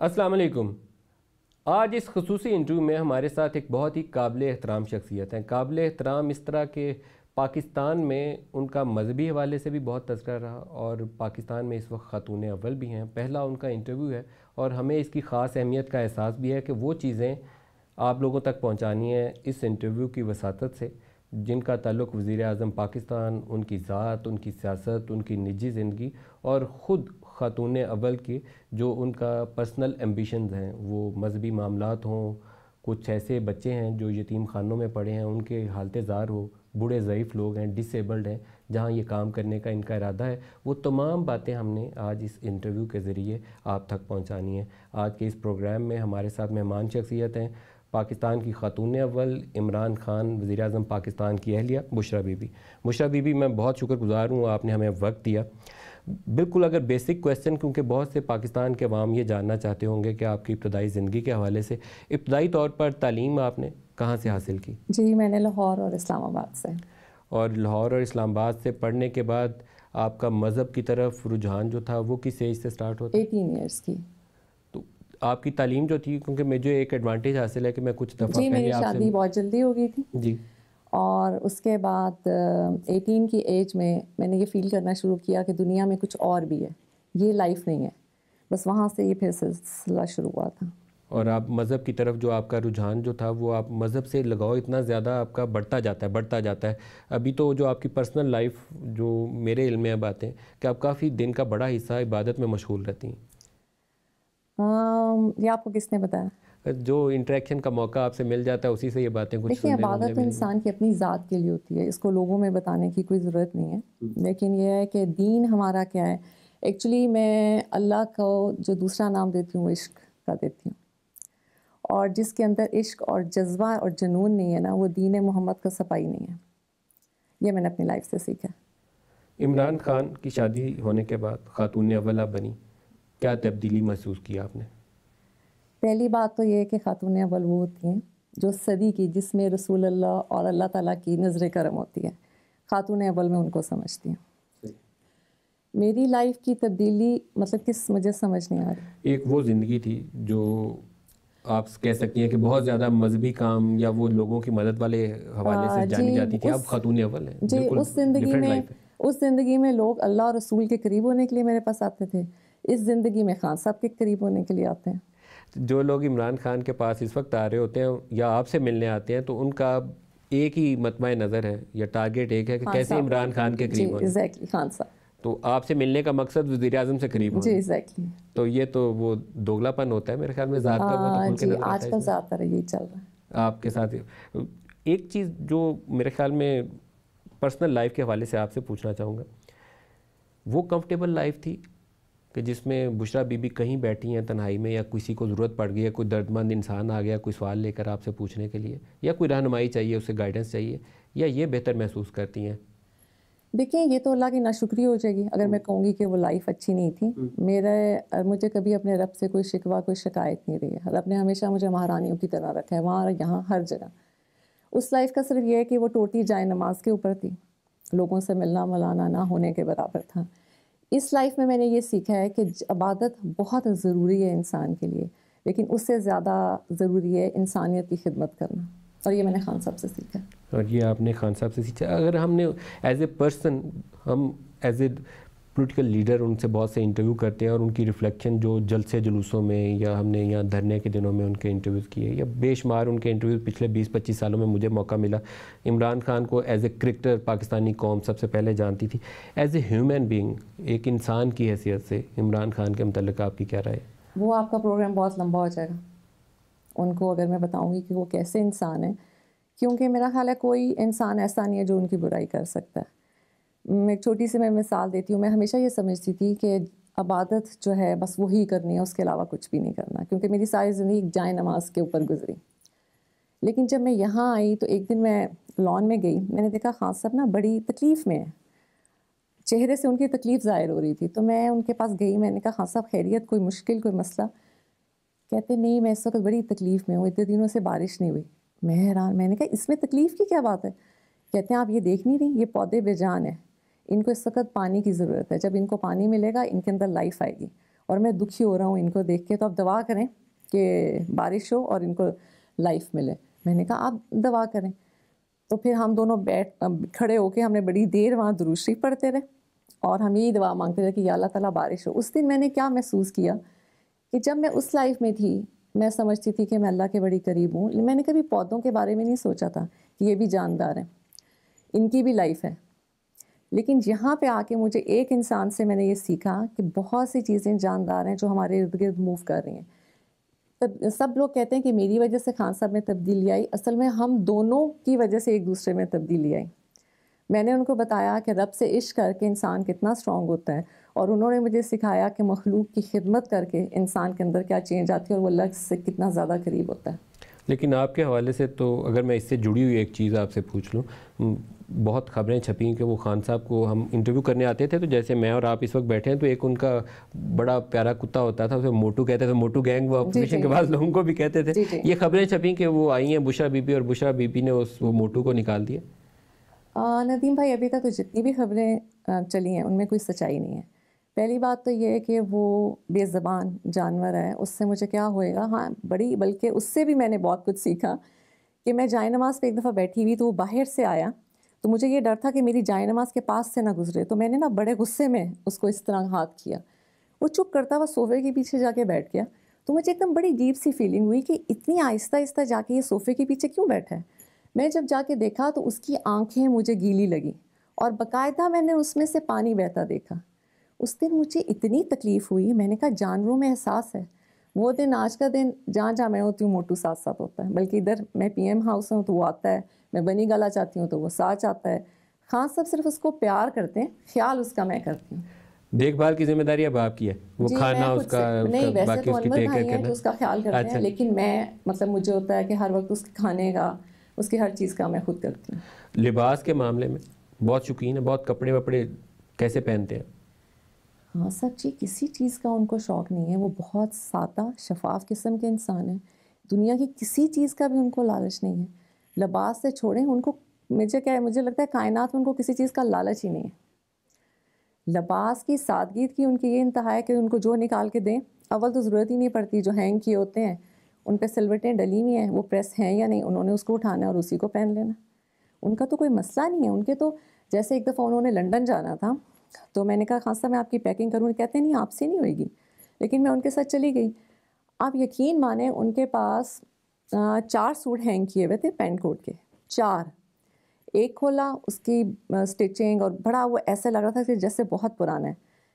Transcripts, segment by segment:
السلام علیکم۔ آج اس خصوصی انٹرویو میں ہمارے ساتھ ایک بہت ہی قابل احترام شخصیت ہیں۔ قابل احترام اس طرح کہ پاکستان میں ان کا مذہبی حوالے سے بھی بہت تذکرہ رہا، اور پاکستان میں اس وقت خاتون اول بھی ہیں۔ پہلا ان کا انٹرویو ہے اور ہمیں اس کی خاص اہمیت کا احساس بھی ہے کہ وہ چیزیں آپ لوگوں تک پہنچانی ہیں اس انٹرویو کی وساطت سے جن کا تعلق وزیر اعظم پاکستان، ان کی ذات، ان کی سیاست، ان کی نجی زندگی اور خود خاتون اول کی جو ان کا پرسنل ایمبیشنز ہیں، وہ مذہبی معاملات ہوں، کچھ ایسے بچے ہیں جو یتیم خانوں میں پڑے ہیں ان کے حالت زار ہو، بوڑھے ضعیف لوگ ہیں، ڈس ایبلڈ ہیں جہاں یہ کام کرنے کا ان کا ارادہ ہے، وہ تمام باتیں ہم نے آج اس انٹرویو کے ذریعے آپ تک پہنچانی ہیں۔ آج کے اس پروگرام میں ہمارے ساتھ مہمان شخصیت ہیں پاکستان کی خاتون اول عمران خان، وزیر اعظم پاکستان کی اہلیہ بشریٰ بی بی۔ بشریٰ بی بی، میں بہت شکر گزار ہوں آپ نے ہمیں وقت دیا۔ بالکل اگر بیسک کویسچن، کیونکہ بہت سے پاکستان کے عوام یہ جاننا چاہتے ہوں گے کہ آپ کی ابتدائی زندگی کے حوالے سے، ابتدائی طور پر تعلیم آپ نے کہاں سے حاصل کی؟ جی، میں نے لاہور اور اسلام آباد سے۔ اور لاہور اور اسلام آباد سے پڑھنے کے بعد آپ کا مذہب کی طرف رجحان جو تھا وہ کس ایج سے سٹارٹ ہوتا؟ 18 ایئرس کی۔ تو آپ کی تعلیم جو تھی، کیونکہ مجھے ایک ایڈوانٹیج حاصل ہے کہ میں کچھ دفعہ جی، میری شادی بہت جلدی ہو گئی تھی جی، اور اس کے بعد 18 کی ایج میں نے یہ فیل کرنا شروع کیا کہ دنیا میں کچھ اور بھی ہے، یہ لائف نہیں ہے، بس وہاں سے یہ پھر سلسلہ شروع ہوا تھا۔ اور آپ مذہب کی طرف جو آپ کا رجحان جو تھا وہ آپ مذہب سے لگاؤ اتنا زیادہ آپ کا بڑھتا جاتا ہے۔ ابھی تو جو آپ کی پرسنل لائف جو میرے علم میں باتیں کہ آپ کافی دن کا بڑا حصہ عبادت میں مشغول رہتی ہیں۔ یہ آپ کو کس نے بتایا؟ جو انٹریکشن کا موقع آپ سے مل جاتا ہے اسی سے یہ باتیں کچھ دیکھیے، عبادت انسان کی اپنی ذات کے لیے ہوتی ہے، اس کو لوگوں میں بتانے کی کوئی ضرورت نہیں ہے، لیکن یہ ہے کہ دین ہمارا کیا ہے۔ ایکچولی میں اللہ کو جو دوسرا نام دیتی ہوں وہ عشق کا دیتی ہوں، اور جس کے اندر عشق اور جذبہ اور جنون نہیں ہے نا، وہ دین محمد کا صفائی نہیں ہے۔ یہ میں نے اپنی لائف سے سیکھا۔ عمران خان کی شادی ہونے کے بعد خاتون اول آپ بنی، کیا تبدیلی محسوس کی آپ نے؟ پہلی بات تو یہ ہے کہ خاتون اول وہ ہوتی ہیں جو صدی کی، جس میں رسول اللہ اور اللہ تعالیٰ کی نظر کرم ہوتی ہے، خاتون اول میں ان کو سمجھتی ہیں۔ میری لائف کی تبدیلی مطلب کس مجھے سمجھ نہیں آ رہی۔ ایک وہ زندگی تھی جو آپ کہہ سکتی ہیں کہ بہت زیادہ مذہبی کام یا وہ لوگوں کی مدد والے حوالے سے جانی جاتی تھی، اب خاتون اول ہیں۔ جی، اس زندگی میں لوگ اللہ اور رسول کے قریب ہونے کے لیے میرے پاس آتے تھے، اس زندگی میں خان صاحب کے قریب ہونے کے لیے آتے ہیں۔ جو لوگ عمران خان کے پاس اس وقت آ رہے ہوتے ہیں یا آپ سے ملنے آتے ہیں تو ان کا ایک ہی مطمع نظر ہے یا ٹارگیٹ ایک ہے کہ کیسے عمران خان کے قریب ہونا۔ ایگزیکٹلی، خان صاحب۔ تو آپ سے ملنے کا مقصد وزیر اعظم سے قریب ہونا۔ جی، ایگزیکٹلی۔ تو یہ تو وہ دوگلا پن ہوتا ہے میرے خیال میں، ذات کا بہت کھل کے نظر آتا ہے۔ آج کل زیادہ تر یہی چل رہا ہے آپ کے ساتھ۔ ایک چیز جو میرے خیال میں پرسنل لائف کے حوالے سے آپ سے پوچھنا چاہوں گا، وہ کمفرٹیبل لائف تھی کہ جس میں بشریٰ بی بی کہیں بیٹھی ہیں تنہائی میں، یا کسی کو ضرورت پڑ گئی ہے، کوئی درد مند انسان آ گیا کوئی سوال لے کر آپ سے پوچھنے کے لیے، یا کوئی رہنمائی چاہیے، اسے گائیڈنس چاہیے، یا یہ بہتر محسوس کرتی ہیں؟ دیکھیں، یہ تو اللہ کی ناشکری ہو جائے گی اگر میں کہوں گی کہ وہ لائف اچھی نہیں تھی۔ مجھے کبھی اپنے رب سے کوئی شکوہ، کوئی شکایت نہیں رہی ہے۔ رب نے ہمیشہ مجھے مہارانیوں کی طرح رکھا ہے، وہاں یہاں ہر جگہ۔ اس لائف کا صرف یہ ہے کہ وہ ٹوٹی جائے نماز کے اوپر تھی، لوگوں سے ملنا ملانا نہ ہونے کے برابر تھا۔ اس لائف میں نے یہ سیکھا ہے کہ عبادت بہت ضروری ہے انسان کے لیے، لیکن اس سے زیادہ ضروری ہے انسانیت کی خدمت کرنا، اور یہ میں نے خان صاحب سے سیکھا۔ اور یہ آپ نے خان صاحب سے سیکھا۔ اگر ہم نے ایز اے پرسن، ہم as a political leader in سے بہت سے انٹرویو کرتے ہیں اور ان کی ریفلیکشن جو جلسے جلوسوں میں، یا ہم نے یہاں دھرنے کے دنوں میں ان کے انٹرویوز کیے، یا بے شمار ان کے انٹرویوز پچھلے 20-25 سالوں میں مجھے موقع ملا۔ عمران خان کو ایز اے کرکٹر پاکستانی قوم سب سے پہلے جانتی تھی، ایز اے ہیومن بینگ، ایک انسان کی حیثیت سے عمران خان کے متعلق آپ کی کیا رائے؟ وہ آپ کا پروگرام بہت لمبا ہو جائے گا، ان کو اگر میں بتاؤں گی کہ وہ کیسے انسان ہیں، کیونکہ میرا خیال ہے کوئی انسان ایسا نہیں ہے جو ان کی برائی کر سکتا ہے۔ میں ایک چھوٹی سی مثال دیتی ہوں، میں ہمیشہ یہ سمجھتی تھی کہ عبادت جو ہے بس وہی کرنی ہے، اس کے علاوہ کچھ بھی نہیں کرنا، کیونکہ میری ساری زندگی جائے نماز کے اوپر گزری۔ لیکن جب میں یہاں آئی تو ایک دن میں لان میں گئی، میں نے دیکھا خان صاحب نا بڑی تکلیف میں ہے، چہرے سے ان کی تکلیف ظاہر ہو رہی تھی۔ تو میں ان کے پاس گئی، میں نے کہا خان صاحب خیریت، کوئی مشکل، کوئی مسئلہ؟ کہتے نہیں، میں اس وقت بڑی تکلیف میں ہوں، اتنے دنوں سے بارش نہیں ہوئی۔ میں حیران، میں نے کہا اس میں تکلیف کی کیا بات ہے؟ کہتے ہیں آپ یہ دیکھ نہیں رہی، یہ پودے بے جان ہیں، ان کو اس وقت پانی کی ضرورت ہے، جب ان کو پانی ملے گا ان کے اندر لائف آئے گی، اور میں دکھی ہو رہا ہوں ان کو دیکھ کے, تو آپ دعا کریں کہ بارش ہو اور ان کو لائف ملے. میں نے کہا آپ دعا کریں. تو پھر ہم دونوں کھڑے ہو کے ہم نے بڑی دیر وہاں درود شریف پڑھتے رہے اور ہم یہی دعا مانگتے رہے کہ یا اللہ تعالیٰ بارش ہو. اس دن میں نے کیا محسوس کیا کہ جب میں اس لائف میں تھی میں سمجھتی تھی کہ میں اللہ کے بڑی قریب ہوں. میں نے کبھی پودوں کے بارے میں نہیں سوچا تھا کہ یہ بھی جاندار ہیں, ان کی بھی لائف ہے. لیکن یہاں پہ آ کے مجھے ایک انسان سے میں نے یہ سیکھا کہ بہت سی چیزیں جاندار ہیں جو ہمارے ارد گرد موو کر رہی ہیں. سب لوگ کہتے ہیں کہ میری وجہ سے خان صاحب میں تبدیلی آئی, اصل میں ہم دونوں کی وجہ سے ایک دوسرے میں تبدیلی آئی. میں نے ان کو بتایا کہ رب سے عشق کر کے انسان کتنا اسٹرانگ ہوتا ہے, اور انہوں نے مجھے سکھایا کہ مخلوق کی خدمت کر کے انسان کے اندر کیا چینج آتی ہے اور وہ اللہ سے کتنا زیادہ قریب ہوتا ہے. لیکن آپ کے حوالے سے تو اگر میں اس سے جڑی ہوئی ایک چیز آپ سے پوچھ لوں, بہت خبریں چھپیں کہ وہ خان صاحب کو ہم انٹرویو کرنے آتے تھے, تو جیسے میں اور آپ اس وقت بیٹھے ہیں تو ایک ان کا بڑا پیارا کتا ہوتا تھا, اسے موٹو کہتے تھے, موٹو گینگ وہ اپوزیشن کے بعض لوگوں کو بھی کہتے تھے. یہ خبریں چھپیں کہ وہ آئی ہیں بشرا بی بی اور بشرا بی بی نے وہ موٹو کو نکال دیا. ندیم بھائی, ابھی تک تو جتنی بھی خبریں چلی ہیں ان میں کوئی سچائی نہیں ہے. پہلی بات تو یہ ہے کہ وہ بے زبان جانور ہے, اس سے مجھے کیا ہوئے گا. ہاں بلکہ اس سے بھی میں نے بہت کچھ سیکھا کہ میں جائے نماز پہ ایک دفعہ بیٹھی ہوئی تو وہ باہر سے آیا, تو مجھے یہ ڈر تھا کہ میری جائے نماز کے پاس سے نہ گزرے, تو میں نے نا بڑے غصے میں اس کو اس طرح ہاتھ کیا. وہ چپ کرتا ہوا صوفے کے پیچھے جا کے بیٹھ گیا. تو مجھے ایک دم بڑی عجیب سی فیلنگ ہوئی کہ اتنی آہستہ آہستہ جا کے یہ صوفے کے پیچھے کیوں بیٹھا ہے. میں جب جا کے دیکھا تو اس کی آنکھیں مجھے گیلی لگیں اور باقاعدہ میں نے اس میں سے پانی بہتا دیکھا. اس دن مجھے اتنی تکلیف ہوئی, میں نے کہا جانوروں میں احساس ہے. وہ دن آج کا دن جہاں میں ہوتی ہوں موٹو ساتھ ساتھ ہوتا ہے, بلکہ ادھر میں پی ایم ہاؤس ہوں تو وہ آتا ہے, میں بنی گالا چاہتی ہوں تو وہ ساتھ آتا ہے. خان صاحب صرف اس کو پیار کرتے ہیں, خیال اس کا میں کرتی ہوں. دیکھ بھال کی ذمہ داری اب آپ کی ہے, وہ کھانا اس کا نہیں, ویسے باقی تو اس کی انور ٹیک کیئر بھائی ہیں کرنا. جو اس کا خیال کرتے ہیں, لیکن میں مطلب مجھے ہوتا ہے کہ ہر وقت اس کے کھانے کا, اس کی ہر چیز کا میں خود کرتی ہوں. لباس کے معاملے میں بہت شوقین ہے, بہت کپڑے وپڑے کیسے پہنتے ہیں؟ ہاں سچی کسی چیز کا ان کو شوق نہیں ہے. وہ بہت سادہ شفاف قسم کے انسان ہیں. دنیا کی کسی چیز کا بھی ان کو لالچ نہیں ہے. لباس سے چھوڑیں ان کو, مجھے لگتا ہے کائنات میں ان کو کسی چیز کا لالچ ہی نہیں ہے. لباس کی سادگی کی ان کی یہ انتہا ہے کہ ان کو جو نکال کے دیں, اول تو ضرورت ہی نہیں پڑتی. جو ہینگ کیے ہوتے ہیں ان پہ سلوٹیں ڈلی ہوئی ہیں, وہ پریس ہیں یا نہیں, انہوں نے اس کو اٹھانا ہے اور اسی کو پہن لینا. ان کا تو کوئی مسئلہ نہیں ہے. ان کے تو جیسے ایک دفعہ انہوں نے لنڈن جانا تھا, تو میں نے کہا خان صاحب میں آپ کی پیکنگ کروں, کہتے ہیں نہیں آپ سے نہیں ہوئے گی. لیکن میں ان کے ساتھ چلی گئی. آپ یقین مانیں ان کے پاس 4 سوٹ ہینگ کیے ہوئے تھے پینٹ کوٹ کے, 4. ایک کھولا, اس کی سٹچنگ اور بڑا وہ ایسا لگ رہا تھا کہ جیسے بہت پرانا ہے.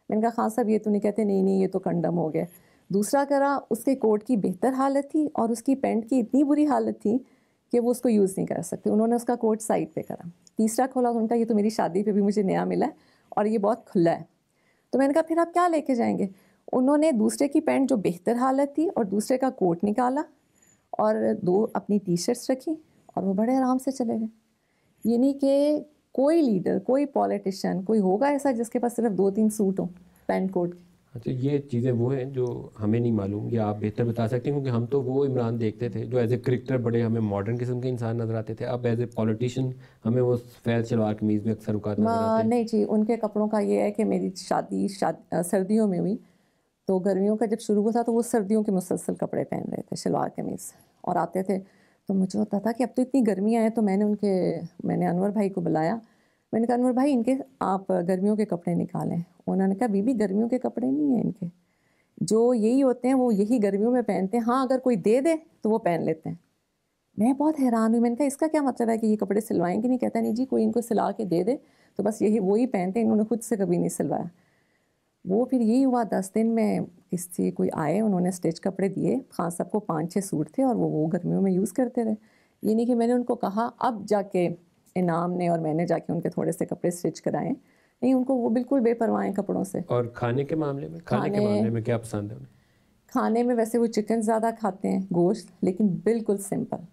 میں نے کہا خان صاحب یہ تو نہیں, کہتے نہیں یہ تو کنڈم ہو گیا. دوسرا کرا, اس کے کوٹ کی بہتر حالت تھی اور اس کی پینٹ کی اتنی بری حالت تھی کہ وہ اس کو یوز نہیں کر سکتے. انہوں نے اس کا کوٹ سائڈ پہ کرا. تیسرا کھولا تو ان کا یہ تو میری شادی پہ بھی مجھے نیا ملا ہے اور یہ بہت کھلا ہے. تو میں نے کہا پھر آپ کیا لے کے جائیں گے. انہوں نے دوسرے کی پینٹ جو بہتر حالت تھی اور دوسرے کا کوٹ نکالا اور 2 اپنی ٹی شرٹس رکھی اور وہ بڑے آرام سے چلے گئے. یعنی کہ کوئی لیڈر, کوئی پولیٹیشین, کوئی ہوگا ایسا جس کے پاس صرف 2-3 سوٹ ہوں پینٹ کوٹ کے. اچھا, یہ چیزیں وہ ہیں جو ہمیں نہیں معلوم, یا آپ بہتر بتا سکتے ہیں, کیونکہ ہم تو وہ عمران دیکھتے تھے جو ایز اے کرکٹر بڑے ہمیں ماڈرن قسم کے انسان نظر آتے تھے. اب ایز اے پولیٹیشین ہمیں وہ فیض شلوار قمیض میں اکثر اوقات نظر آتے ہیں. نہیں جی, ان کے کپڑوں کا یہ ہے کہ میری شادی سردیوں میں ہوئی, تو گرمیوں کا جب شروع ہوا تھا تو وہ سردیوں کے مسلسل کپڑے پہن رہے تھے, شلوار قمیض, اور آتے تھے. تو مجھے ہوتا تھا کہ اب تو اتنی گرمیاں ہیں, تو میں نے انور بھائی کو بلایا. میں نے کہا انور بھائی ان کے آپ گرمیوں کے کپڑے نکالیں. انہوں نے کہا بی بی گرمیوں کے کپڑے نہیں ہیں ان کے, جو یہی ہوتے ہیں وہ یہی گرمیوں میں پہنتے ہیں. ہاں اگر کوئی دے دے تو وہ پہن لیتے ہیں. میں بہت حیران ہوئی. میں نے کہا اس کا کیا مطلب ہے کہ یہ کپڑے سلوائیں گے نہیں. کہتا نہیں جی, کوئی ان کو سلا کے دے دے تو بس یہی وہی پہنتے ہیں, انہوں نے خود سے کبھی نہیں سلوایا. وہ پھر یہی ہوا 10 دن میں کسی کوئی آئے, انہوں نے اسٹیچ کپڑے دیے. خان صاحب کو 5-6 سوٹ تھے اور وہ گرمیوں میں یوز کرتے رہے. یہ نہیں کہ میں نے ان کو کہا اب جا کے انعام نے اور میں نے جا کے ان کے تھوڑے سے کپڑے اسٹچ کرائے. نہیں, ان کو وہ بالکل بے پرواہ ہیں کپڑوں سے. اور کھانے کے معاملے میں کیا پسند ہے انہیں؟ کھانے میں ویسے وہ چکن زیادہ کھاتے ہیں, گوشت, لیکن بالکل سمپل,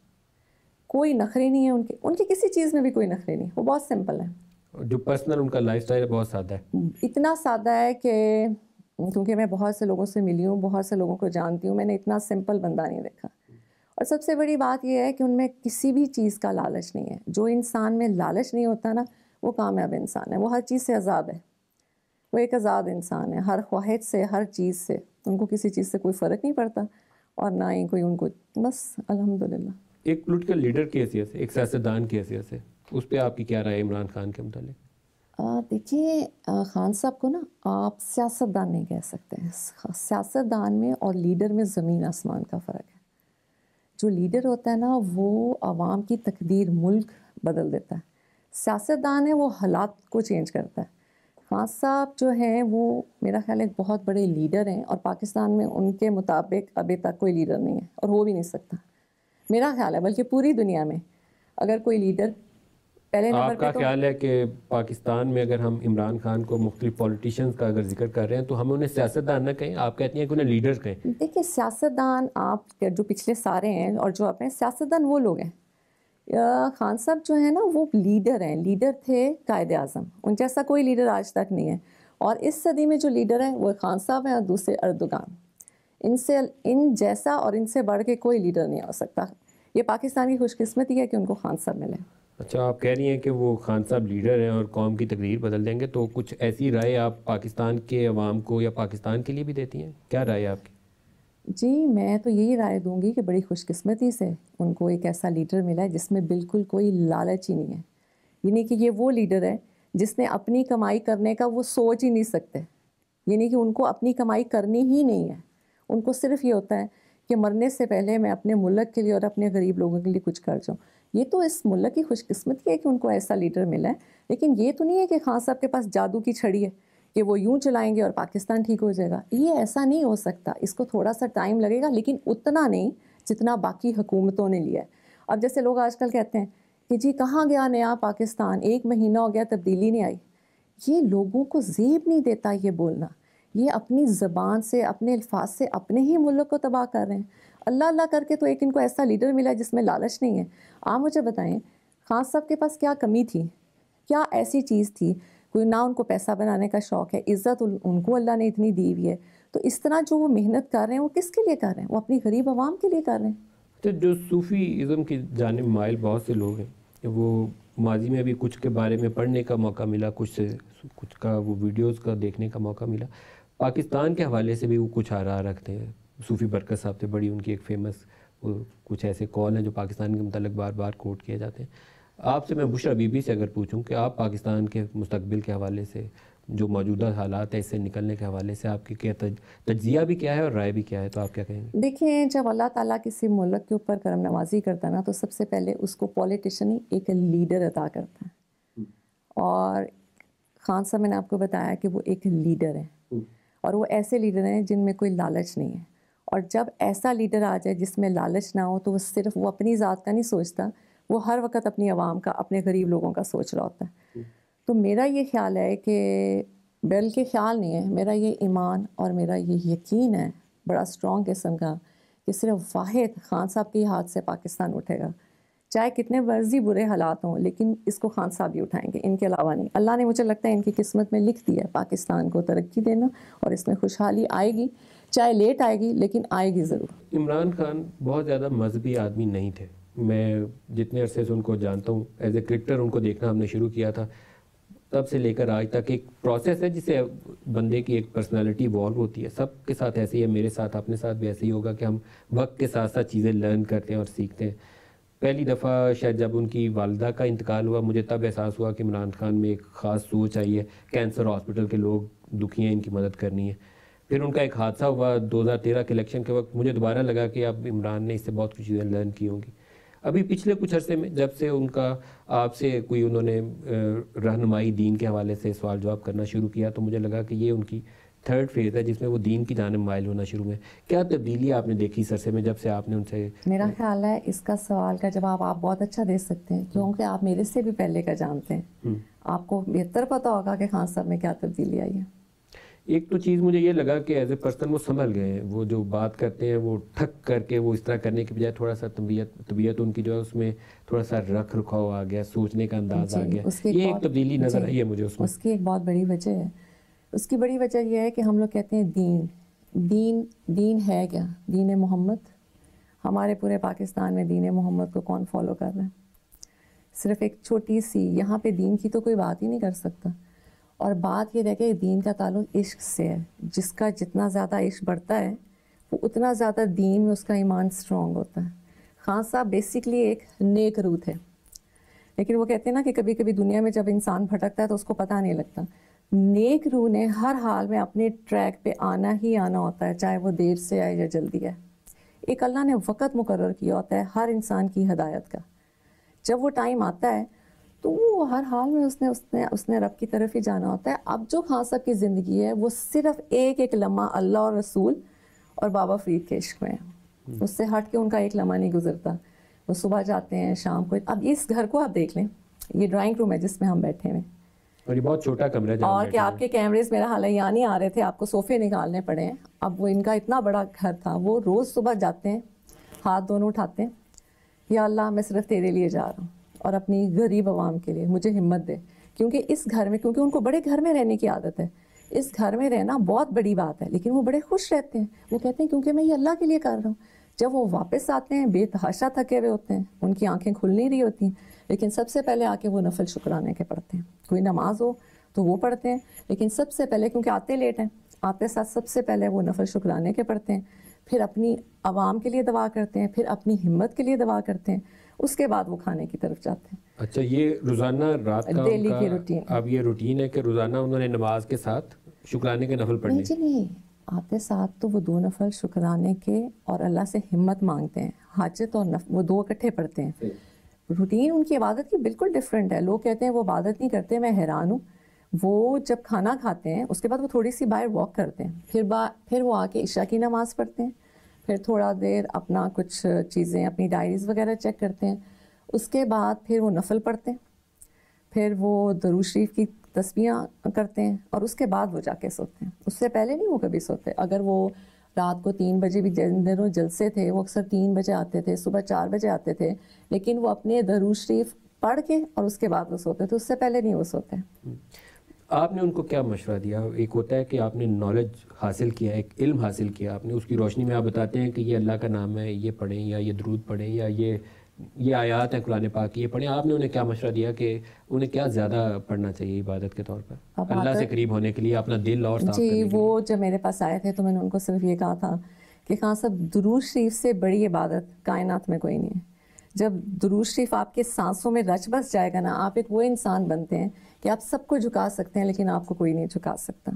کوئی نخرے نہیں ہے ان کی کسی چیز میں بھی کوئی نخرے نہیں. وہ بہت سمپل ہے. جو پرسنل ان کا لائف اسٹائل ہے بہت سادہ ہے. اتنا سادہ ہے کہ کیونکہ میں بہت سے لوگوں سے ملی ہوں, بہت سے لوگوں کو جانتی ہوں, میں نے اتنا سمپل بندہ نہیں دیکھا. اور سب سے بڑی بات یہ ہے کہ ان میں کسی بھی چیز کا لالچ نہیں ہے. جو انسان میں لالچ نہیں ہوتا نا, وہ کامیاب انسان ہے. وہ ہر چیز سے آزاد ہے. وہ ایک آزاد انسان ہے، ہر خواہش سے، ہر چیز سے، ان کو کسی چیز سے کوئی فرق نہیں پڑتا، اور نہ ہی کوئی ان کو، بس الحمدللہ۔ ایک پولیٹیکل لیڈر کی حیثیت سے، ایک سیاستدان کی حیثیت سے، اس پہ آپ کی کیا رائے عمران خان کے متعلق؟ دیکھیے خان صاحب کو نا آپ سیاستدان نہیں کہہ سکتے ہیں، سیاستدان میں اور لیڈر میں زمین آسمان کا فرق ہے۔ جو لیڈر ہوتا ہے نا وہ عوام کی تقدیر، ملک بدل دیتا ہے، سیاستدان ہے وہ حالات کو چینج کرتا ہے۔ خان صاحب جو ہیں وہ میرا خیال ہے بہت بڑے لیڈر ہیں، اور پاکستان میں ان کے مطابق ابھی تک کوئی لیڈر نہیں ہے، اور ہو بھی نہیں سکتا میرا خیال ہے، بلکہ پوری دنیا میں اگر کوئی لیڈر پہلے نمبر آپ پہ کا تو خیال ہے کہ پاکستان میں اگر ہم عمران خان کو مختلف پولیٹیشینز کا اگر ذکر کر رہے ہیں تو ہم انہیں سیاستدان نہ کہیں، آپ کہتی ہیں کہ انہیں لیڈر کہیں؟ دیکھیے سیاستدان آپ جو پچھلے سارے ہیں اور جو اپنے سیاستدان وہ لوگ ہیں، خان صاحب جو ہیں نا وہ لیڈر ہیں، لیڈر تھے قائد اعظم، ان جیسا کوئی لیڈر آج تک نہیں ہے، اور اس صدی میں جو لیڈر ہیں وہ خان صاحب ہیں اور دوسرے اردوغان، ان جیسا اور ان سے بڑھ کے کوئی لیڈر نہیں ہو سکتا۔ یہ پاکستان کی خوش قسمتی ہے کہ ان کو خان صاحب ملے۔ اچھا، آپ کہہ رہی ہیں کہ وہ خان صاحب لیڈر ہیں اور قوم کی تقدیر بدل دیں گے، تو کچھ ایسی رائے آپ پاکستان کے عوام کو یا پاکستان کے لیے بھی دیتی ہیں؟ کیا رائے آپ کی؟ جی میں تو یہی رائے دوں گی کہ بڑی خوش قسمتی سے ان کو ایک ایسا لیڈر ملا ہے جس میں بالکل کوئی لالچ ہی نہیں ہے، یعنی کہ یہ وہ لیڈر ہے جس نے اپنی کمائی کرنے کا وہ سوچ ہی نہیں سکتے، یعنی کہ ان کو اپنی کمائی کرنی ہی نہیں ہے، ان کو صرف یہ ہوتا ہے کہ مرنے سے پہلے میں اپنے ملک کے لیے اور اپنے غریب لوگوں کے لیے کچھ کر جاؤں۔ یہ تو اس ملک کی خوش قسمتی ہے کہ ان کو ایسا لیڈر ملا ہے، لیکن یہ تو نہیں ہے کہ خان صاحب کے پاس جادو کی چھڑی ہے کہ وہ یوں چلائیں گے اور پاکستان ٹھیک ہو جائے گا، یہ ایسا نہیں ہو سکتا، اس کو تھوڑا سا ٹائم لگے گا، لیکن اتنا نہیں جتنا باقی حکومتوں نے لیا ہے۔ اب جیسے لوگ آج کل کہتے ہیں کہ جی کہاں گیا نیا پاکستان، 1 مہینہ ہو گیا تبدیلی نہیں آئی، یہ لوگوں کو زیب نہیں دیتا یہ بولنا، یہ اپنی زبان سے، اپنے الفاظ سے اپنے ہی ملک کو تباہ کر رہے ہیں۔ اللہ اللہ کر کے تو ایک ان کو ایسا لیڈر ملا جس میں لالچ نہیں ہے۔ آپ مجھے بتائیں خان صاحب کے پاس کیا کمی تھی، کیا ایسی چیز تھی؟ کوئی نہ ان کو پیسہ بنانے کا شوق ہے، عزت ان کو اللہ نے اتنی دی ہوئی ہے، تو اس طرح جو وہ محنت کر رہے ہیں وہ کس کے لیے کر رہے ہیں؟ وہ اپنی غریب عوام کے لیے کر رہے ہیں۔ تو جو صوفی ازم کی جانب مائل بہت سے لوگ ہیں، وہ ماضی میں بھی کچھ کے بارے میں پڑھنے کا موقع ملا، کچھ کا وہ ویڈیوز کا دیکھنے کا موقع ملا، پاکستان کے حوالے سے بھی وہ کچھ آراء رکھتے ہیں۔ صوفی برکت صاحب سے بڑی ان کی ایک فیمس کچھ ایسے کال ہیں جو پاکستان کے متعلق بار بار کوٹ کیے جاتے ہیں۔ آپ سے میں بشرا بی بی سے اگر پوچھوں کہ آپ پاکستان کے مستقبل کے حوالے سے، جو موجودہ حالات ہیں اس سے نکلنے کے حوالے سے آپ کی کیا تجزیہ بھی کیا ہے اور رائے بھی کیا ہے، تو آپ کیا کہیں گے؟ دیکھیں جب اللہ تعالیٰ کسی ملک کے اوپر کرم نوازی کرتا ہے نا تو سب سے پہلے اس کو پولیٹیشن ہی ایک لیڈر عطا کرتا ہے، اور خان صاحب میں نے آپ کو بتایا کہ وہ ایک لیڈر ہے، اور وہ ایسے لیڈر ہیں جن میں کوئی لالچ نہیں ہے، اور جب ایسا لیڈر آ جائے جس میں لالچ نہ ہو تو وہ صرف وہ اپنی ذات کا نہیں سوچتا، وہ ہر وقت اپنی عوام کا، اپنے غریب لوگوں کا سوچ رہا ہوتا ہے۔ تو میرا یہ خیال ہے کہ بلکہ خیال نہیں ہے، میرا یہ ایمان اور میرا یہ یقین ہے بڑا اسٹرانگ قسم کا کہ صرف واحد خان صاحب کے ہاتھ سے پاکستان اٹھے گا، چاہے کتنے مرضی برے حالات ہوں، لیکن اس کو خان صاحب ہی اٹھائیں گے، ان کے علاوہ نہیں۔ اللہ نے مجھے لگتا ہے ان کی قسمت میں لکھ دیا ہے پاکستان کو ترقی دینا، اور اس میں خوشحالی آئے گی، چاہے لیٹ آئے گی لیکن آئے گی ضرور۔ عمران خان بہت زیادہ مذہبی آدمی نہیں تھے، میں جتنے عرصے سے ان کو جانتا ہوں، ایز اے کرکٹر ان کو دیکھنا ہم نے شروع کیا تھا، تب سے لے کر آج تک ایک پروسیس ہے جسے بندے کی ایک پرسنالٹی ایوالو ہوتی ہے، سب کے ساتھ ایسے ہی ہے، میرے ساتھ اپنے ساتھ بھی ایسے ہی ہوگا کہ ہم وقت کے ساتھ ساتھ چیزیں لرن کرتے ہیں اور سیکھتے ہیں۔ پہلی دفعہ شاید جب ان کی والدہ کا انتقال ہوا، مجھے تب احساس ہوا کہ عمران خان میں ایک خاص سوچ آئی ہے، کینسر ہاسپٹل کے لوگ دکھی ہیں، ان کی مدد کرنی ہے۔ پھر ان کا ایک حادثہ ہوا 2013 کے الیکشن کے وقت، مجھے دوبارہ لگا کہ اب عمران نے اس سے بہت کچھ چیزیں لرن کی ہوں گی۔ ابھی پچھلے کچھ عرصے میں جب سے ان کا آپ سے کوئی انہوں نے رہنمائی دین کے حوالے سے سوال جواب کرنا شروع کیا، تو مجھے لگا کہ یہ ان کی تھرڈ فیز ہے جس میں وہ دین کی جانب مائل ہونا شروع ہوئے۔ کیا تبدیلی آپ نے دیکھی اس عرصے میں جب سے آپ نے ان سے؟ میرا خیال ہے اس کا سوال کا جواب آپ بہت اچھا دے سکتے ہیں، کیونکہ آپ میرے سے بھی پہلے کا جانتے ہیں، آپ کو بہتر پتہ ہوگا کہ خان صاحب میں کیا تبدیلی آئی ہے۔ ایک تو چیز مجھے یہ لگا کہ ایز اے پرسن وہ سنبھل گئے ہیں، وہ جو بات کرتے ہیں وہ ٹھک کر کے وہ اس طرح کرنے کے بجائے تھوڑا سا طبیعت ان کی جو ہے اس میں تھوڑا سا رکھ رکھاؤ آ گیا، سوچنے کا انداز آ گیا، یہ ایک تبدیلی نظر آئی ہے مجھے اس میں۔ اس کی ایک بہت بڑی وجہ ہے، اس کی بڑی وجہ یہ ہے کہ ہم لوگ کہتے ہیں دین ہے کیا؟ دین محمد۔ ہمارے پورے پاکستان میں دین محمد کو کون فالو کر رہا ہے؟ صرف ایک چھوٹی سی یہاں پہ دین کی تو کوئی بات ہی نہیں کر سکتا، اور بات یہ رہ کہ دین کا تعلق عشق سے ہے. جس کا جتنا زیادہ عشق بڑھتا ہے وہ اتنا زیادہ دین میں اس کا ایمان سٹرونگ ہوتا ہے. خان صاحب بیسکلی ایک نیک روح تھے, لیکن وہ کہتے ہیں نا کہ کبھی کبھی دنیا میں جب انسان بھٹکتا ہے تو اس کو پتہ نہیں لگتا. نیک روح نے ہر حال میں اپنے ٹریک پہ آنا ہی آنا ہوتا ہے, چاہے وہ دیر سے آئے یا جلدی آئے. ایک اللہ نے وقت مقرر کیا ہوتا ہے ہر انسان کی ہدایت کا. جب وہ ٹائم آتا ہے تو وہ ہر حال میں اس نے رب کی طرف ہی جانا ہوتا ہے. اب جو خان صاحب کی زندگی ہے وہ صرف ایک لمحہ اللہ اور رسول اور بابا فرید کے عشق میں ہے. اس سے ہٹ کے ان کا ایک لمحہ نہیں گزرتا. وہ صبح جاتے ہیں شام کو. اب اس گھر کو آپ دیکھ لیں, یہ ڈرائنگ روم ہے جس میں ہم بیٹھے ہیں, اور یہ بہت چھوٹا کمرہ ہے, اور کہ آپ کے کیمریز میرا حال ہے یہاں نہیں آ رہے تھے, آپ کو صوفے نکالنے پڑے ہیں. اب وہ ان کا اتنا بڑا گھر تھا, وہ روز صبح جاتے ہیں, ہاتھ دونوں اٹھاتے ہیں, یا اللہ میں صرف تیرے لیے جا رہا ہوں اور اپنی غریب عوام کے لیے مجھے ہمت دے. کیونکہ اس گھر میں, کیونکہ ان کو بڑے گھر میں رہنے کی عادت ہے, اس گھر میں رہنا بہت بڑی بات ہے, لیکن وہ بڑے خوش رہتے ہیں. وہ کہتے ہیں کیونکہ میں یہ اللہ کے لیے کر رہا ہوں. جب وہ واپس آتے ہیں بے تحاشا تھکے ہوئے ہوتے ہیں, ان کی آنکھیں کھل نہیں رہی ہوتی, لیکن سب سے پہلے آ کے وہ نفل شکرانے کے پڑھتے ہیں. کوئی نماز ہو تو وہ پڑھتے ہیں, لیکن سب سے پہلے کیونکہ آتے لیٹ ہیں, آتے ساتھ سب سے پہلے وہ نفل شکرانے کے پڑھتے ہیں, پھر اپنی عوام کے لیے دعا کرتے ہیں, پھر اپنی ہمت کے لیے دعا کرتے ہیں, اس کے بعد وہ کھانے کی طرف جاتے ہیں. اچھا, یہ روزانہ رات کا ڈیلی کی روٹین. اب یہ روٹین ہے کہ روزانہ انہوں نے نماز کے ساتھ شکرانے کے نفل پڑھنے؟ نہیں جی نہیں, آتے ساتھ تو وہ 2 نفل شکرانے کے اور اللہ سے ہمت مانگتے ہیں. حاجت اور وہ 2 اکٹھے پڑھتے ہیں. روٹین ان کی عبادت کی بالکل ڈفرینٹ ہے. لوگ کہتے ہیں وہ عبادت نہیں کرتے, میں حیران ہوں. وہ جب کھانا کھاتے ہیں اس کے بعد وہ تھوڑی سی باہر واک کرتے ہیں, پھر وہ آ کے عشاء کی نماز پڑھتے ہیں, پھر تھوڑا دیر اپنا کچھ چیزیں اپنی ڈائریز وغیرہ چیک کرتے ہیں, اس کے بعد پھر وہ نفل پڑھتے ہیں, پھر وہ درود شریف کی تسبیحاں کرتے ہیں, اور اس کے بعد وہ جا کے سوتے ہیں. اس سے پہلے نہیں وہ کبھی سوتے. اگر وہ رات کو 3 بجے بھی جن دنوں جلسے تھے وہ اکثر 3 بجے آتے تھے, صبح 4 بجے آتے تھے, لیکن وہ اپنے درود شریف پڑھ کے اور اس کے بعد وہ سوتے تھے, اس سے پہلے نہیں وہ سوتے. آپ نے ان کو کیا مشورہ دیا؟ ایک ہوتا ہے کہ آپ نے نالج حاصل کیا, ایک علم حاصل کیا آپ نے, اس کی روشنی میں آپ بتاتے ہیں کہ یہ اللہ کا نام ہے, یہ پڑھیں, یا یہ درود پڑھیں, یا یہ آیات ہیں قرآن پاک کی, یہ پڑھیں. آپ نے انہیں کیا مشورہ دیا کہ انہیں کیا زیادہ پڑھنا چاہیے عبادت کے طور پر اللہ سے قریب ہونے کے لیے, اپنا دل اور صاف کرنے کے لیے؟ وہ جب میرے پاس آئے تھے تو میں نے ان کو صرف یہ کہا تھا کہ خان صاحب درود شریف سے بڑی عبادت کائنات میں کوئی نہیں ہے. جب درود شریف آپ کے سانسوں میں رچ بس جائے گا نا, آپ ایک وہ انسان بنتے ہیں کہ آپ سب کو جھکا سکتے ہیں, لیکن آپ کو کوئی نہیں جھکا سکتا.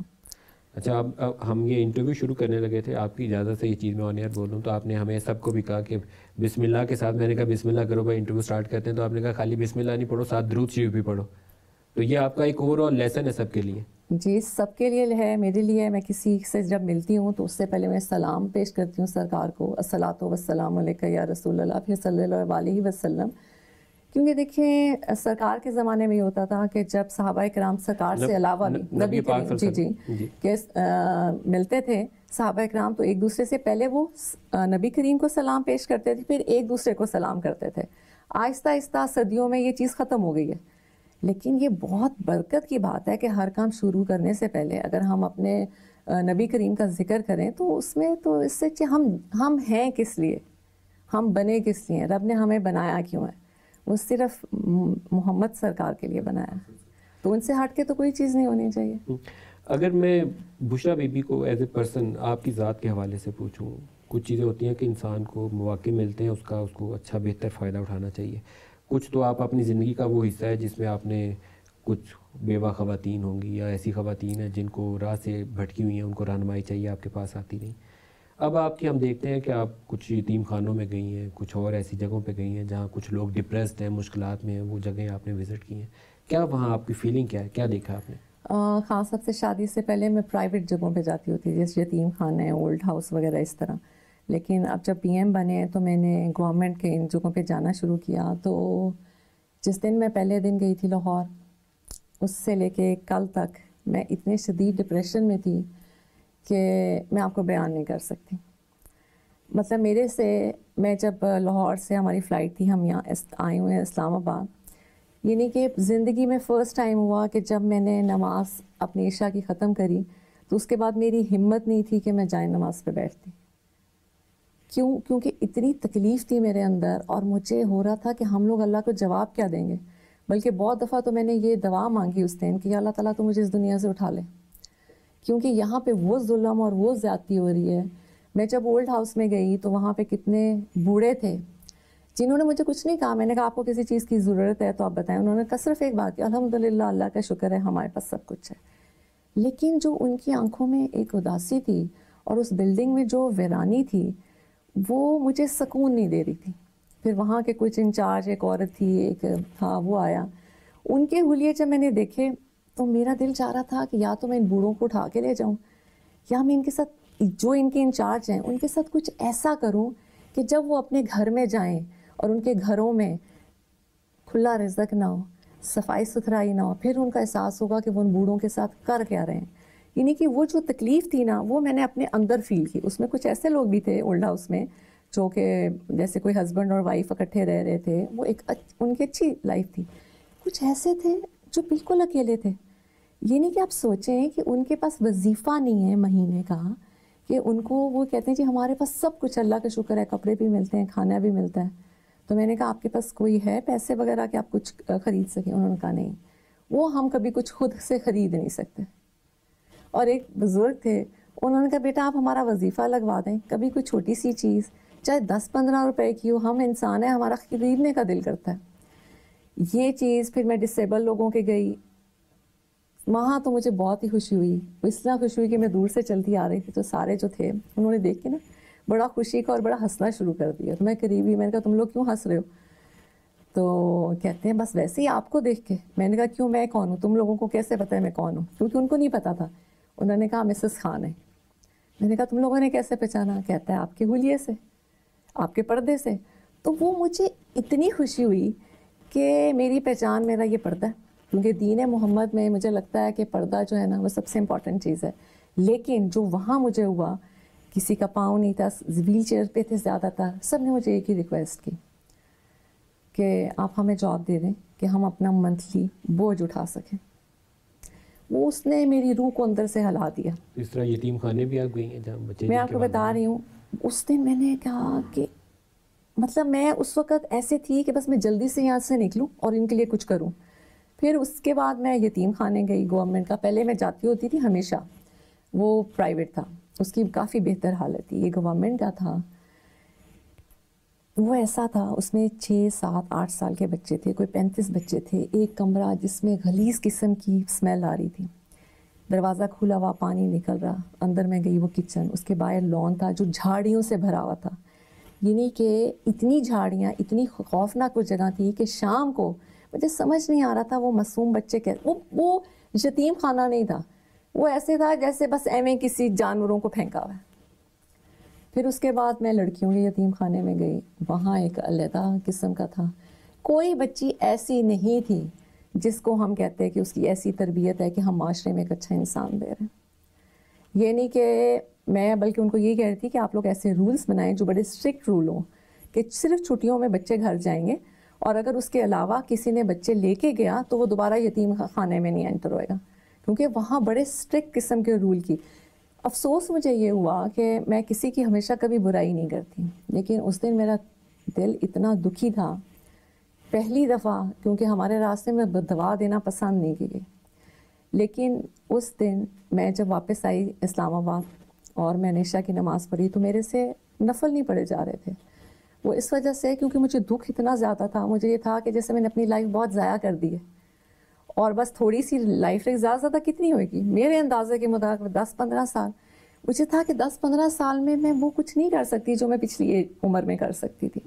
اچھا, اب ہم یہ انٹرویو شروع کرنے لگے تھے, آپ کی اجازت سے یہ چیز میں آن ایئر بولوں, تو آپ نے ہمیں سب کو بھی کہا کہ بسم اللہ کے ساتھ, میں نے کہا بسم اللہ کرو بھائی, انٹرویو سٹارٹ کرتے ہیں, تو آپ نے کہا خالی بسم اللہ نہیں پڑھو, ساتھ درود شریف بھی پڑھو. تو یہ آپ کا ایک اوور آل لیسن ہے سب کے لیے. جی سب کے لیے ہے, میرے لیے. میں کسی سے جب ملتی ہوں تو اس سے پہلے میں سلام پیش کرتی ہوں سرکار کو, الصلاۃ والسلام علیک یا رسول اللہ, پھر صلی اللہ علیہ وسلم. کیونکہ دیکھیں سرکار کے زمانے میں یہ ہوتا تھا کہ جب صحابہ کرام سرکار سے علاوہ بھی نبی کریم جی کہ ملتے تھے صحابہ کرام, تو ایک دوسرے سے پہلے وہ نبی کریم کو سلام پیش کرتے تھے, پھر ایک دوسرے کو سلام کرتے تھے. آہستہ آہستہ صدیوں میں یہ چیز ختم ہو گئی ہے, لیکن یہ بہت برکت کی بات ہے کہ ہر کام شروع کرنے سے پہلے اگر ہم اپنے نبی کریم کا ذکر کریں تو اس میں تو اس سے ہم ہیں کس لیے, ہم بنے کس لیے, رب نے ہمیں بنایا کیوں ہے, وہ صرف محمد سرکار کے لیے بنایا, تو ان سے ہٹ کے تو کوئی چیز نہیں ہونی چاہیے. اگر میں بشرا بی بی کو ایز اے پرسن آپ کی ذات کے حوالے سے پوچھوں, کچھ چیزیں ہوتی ہیں کہ انسان کو مواقع ملتے ہیں, اس کو اچھا بہتر فائدہ اٹھانا چاہیے. کچھ تو آپ اپنی زندگی کا وہ حصہ ہے جس میں آپ نے کچھ بیوہ خواتین ہوں گی یا ایسی خواتین ہیں جن کو راہ سے بھٹکی ہوئی ہیں, ان کو رہنمائی چاہیے, آپ کے پاس آتی نہیں. اب آپ کی ہم دیکھتے ہیں کہ آپ کچھ یتیم خانوں میں گئی ہیں, کچھ اور ایسی جگہوں پہ گئی ہیں جہاں کچھ لوگ ڈپریسڈ ہیں, مشکلات میں ہیں, وہ جگہیں آپ نے وزٹ کی ہیں. کیا وہاں آپ کی فیلنگ کیا ہے, کیا دیکھا آپ نے؟ خان صاحب سے شادی سے پہلے میں پرائیویٹ جگہوں پہ جاتی ہوتی, جیسے یتیم خانے, اولڈ ہاؤس وغیرہ اس طرح. لیکن اب جب پی ایم بنے تو میں نے گورنمنٹ کے ان جگہوں پہ جانا شروع کیا. تو جس دن میں پہلے دن گئی تھی لاہور, اس سے لے کے کل تک میں اتنے شدید ڈپریشن میں تھی کہ میں آپ کو بیان نہیں کر سکتی. مطلب میرے سے, میں جب لاہور سے ہماری فلائٹ تھی, ہم یہاں آئے ہوئے ہیں اسلام آباد, یعنی کہ زندگی میں فرسٹ ٹائم ہوا کہ جب میں نے نماز اپنی عشاء کی ختم کری تو اس کے بعد میری ہمت نہیں تھی کہ میں جائے نماز پہ بیٹھتی. کیونکہ اتنی تکلیف تھی میرے اندر, اور مجھے ہو رہا تھا کہ ہم لوگ اللہ کو جواب کیا دیں گے. بلکہ بہت دفعہ تو میں نے یہ دعا مانگی اس دن کہ اللہ تعالیٰ تو مجھے اس دنیا سے اٹھا لے، کیونکہ یہاں پہ وہ ظلم اور وہ زیادتی ہو رہی ہے. میں جب اولڈ ہاؤس میں گئی تو وہاں پہ کتنے بوڑھے تھے جنہوں نے مجھے کچھ نہیں کہا. میں نے کہا آپ کو کسی چیز کی ضرورت ہے تو آپ بتائیں. انہوں نے کہا صرف ایک بات کی، الحمدللہ اللہ کا شکر ہے ہمارے پاس سب کچھ ہے. لیکن جو ان کی آنکھوں میں ایک اداسی تھی اور اس بلڈنگ میں جو ویرانی تھی وہ مجھے سکون نہیں دے رہی تھی. پھر وہاں کے کچھ انچارج، ایک عورت تھی، ایک تھا، وہ آیا. ان کے حلیے جب میں نے دیکھے تو میرا دل چاہ رہا تھا کہ یا تو میں ان بوڑھوں کو اٹھا کے لے جاؤں یا میں ان کے ساتھ، جو ان کے انچارج ہیں ان کے ساتھ کچھ ایسا کروں کہ جب وہ اپنے گھر میں جائیں اور ان کے گھروں میں کھلا رزق نہ ہو، صفائی ستھرائی نہ ہو، پھر ان کا احساس ہوگا کہ وہ ان بوڑھوں کے ساتھ کر کیا رہے ہیں. یعنی کہ وہ جو تکلیف تھی نا وہ میں نے اپنے اندر فیل کی. اس میں کچھ ایسے لوگ بھی تھے اولڈ ہاؤس میں جو کہ جیسے کوئی ہسبینڈ اور وائف اکٹھے رہ رہے تھے، وہ ایک ان کی اچھی لائف تھی. کچھ ایسے تھے جو بالکل اکیلے تھے. یہ نہیں کہ آپ سوچیں کہ ان کے پاس وظیفہ نہیں ہے مہینے کا، کہ ان کو وہ کہتے ہیں جی ہمارے پاس سب کچھ اللہ کا شکر ہے، کپڑے بھی ملتے ہیں، کھانا بھی ملتا ہے. تو میں نے کہا آپ کے پاس کوئی ہے پیسے وغیرہ کہ آپ کچھ خرید سکیں؟ انہوں نے کہا نہیں، وہ ہم کبھی کچھ خود سے خرید نہیں سکتے. اور ایک بزرگ تھے، انہوں نے کہا بیٹا آپ ہمارا وظیفہ لگوا دیں، کبھی کوئی چھوٹی سی چیز چاہے 10-15 روپے کی ہو، ہم انسان ہیں، ہمارا خریدنے کا دل کرتا ہے. یہ چیز پھر میں ڈسیبل لوگوں کے گئی، وہاں تو مجھے بہت ہی خوشی ہوئی. اس طرح خوشی ہوئی کہ میں دور سے چلتی آ رہی تھی تو سارے جو تھے انہوں نے دیکھ کے نا بڑا خوشی کا اور بڑا ہنسنا شروع کر دیا. تو میں قریبی، میں نے کہا تم لوگ کیوں ہنس رہے ہو؟ تو کہتے ہیں بس ویسے ہی آپ کو دیکھ کے. میں نے کہا کیوں، میں کون ہوں؟ تم لوگوں کو کیسے پتہ ہے میں کون ہوں؟ کیونکہ ان کو نہیں پتا تھا. انہوں نے کہا مسز خان ہے. میں نے کہا تم لوگوں نے کیسے پہچانا؟ کہتا ہے آپ کے حلیے سے، آپ کے پردے سے. تو وہ مجھے اتنی خوشی ہوئی کہ میری پہچان میرا یہ پردہ ہے، کیونکہ دین محمد میں مجھے لگتا ہے کہ پردہ جو ہے نا وہ سب سے امپورٹنٹ چیز ہے. لیکن جو وہاں مجھے ہوا، کسی کا پاؤں نہیں تھا، ویل چیئر پہ تھے زیادہ تر، سب نے مجھے ایک ہی ریکویسٹ کی کہ آپ ہمیں جاب دے دیں کہ ہم اپنا منتھلی بوجھ اٹھا سکیں. وہ اس نے میری روح کو اندر سے ہلا دیا. اس طرح یتیم خانے بھی آپ گئی ہیں جہاں بچے؟ میں آپ کو بتا رہی ہوں، اس دن میں نے کہا کہ مطلب میں اس وقت ایسے تھی کہ بس میں جلدی سے یہاں سے نکلوں اور ان کے لیے کچھ کروں. پھر اس کے بعد میں یتیم خانے گئی گورنمنٹ کا. پہلے میں جاتی ہوتی تھی ہمیشہ، وہ پرائیویٹ تھا، اس کی کافی بہتر حالت تھی. یہ گورنمنٹ کا تھا، وہ ایسا تھا اس میں 6, 7, 8 سال کے بچے تھے، کوئی 35 بچے تھے. ایک کمرہ جس میں غلیظ قسم کی اسمیل آ رہی تھی، دروازہ کھلا ہوا، پانی نکل رہا. اندر میں گئی، وہ کچن، اس کے باہر لان تھا جو جھاڑیوں سے بھرا ہوا تھا. یعنی کہ اتنی جھاڑیاں، اتنی خوفناک وہ جگہ تھی کہ شام کو مجھے سمجھ نہیں آ رہا تھا وہ معصوم بچے وہ یتیم خانہ نہیں تھا، وہ ایسے تھا جیسے بس ایویں کسی جانوروں کو پھینکا ہوا ہے. پھر اس کے بعد میں لڑکیوں کے یتیم خانے میں گئی، وہاں ایک علیحدہ قسم کا تھا. کوئی بچی ایسی نہیں تھی جس کو ہم کہتے ہیں کہ اس کی ایسی تربیت ہے کہ ہم معاشرے میں ایک اچھا انسان دے رہے ہیں. یہ نہیں کہ میں، بلکہ ان کو یہ کہہ رہی تھی کہ آپ لوگ ایسے رولز بنائیں جو بڑے اسٹرکٹ رول ہوں کہ صرف چھٹیوں میں بچے گھر جائیں گے، اور اگر اس کے علاوہ کسی نے بچے لے کے گیا تو وہ دوبارہ یتیم خانے میں نہیں انٹر ہوئے گا، کیونکہ وہاں بڑے اسٹرکٹ قسم کے رول کی. افسوس مجھے یہ ہوا کہ میں کسی کی ہمیشہ کبھی برائی نہیں کرتی، لیکن اس دن میرا دل اتنا دکھی تھا پہلی دفعہ، کیونکہ ہمارے راستے میں دوا دینا پسند نہیں کی گئی. لیکن اس دن میں جب واپس آئی اسلام آباد اور میں نے عشاء کی نماز پڑھی تو میرے سے نفل نہیں پڑھے جا رہے تھے. وہ اس وجہ سے کیونکہ مجھے دکھ اتنا زیادہ تھا، مجھے یہ تھا کہ جیسے میں نے اپنی لائف بہت ضائع کر دی ہے اور بس تھوڑی سی لائف زیادہ کتنی ہوئے گی میرے اندازے کے مطابق 10-15 سال. مجھے تھا کہ 10-15 سال میں وہ کچھ نہیں کر سکتی جو میں پچھلی عمر میں کر سکتی تھی.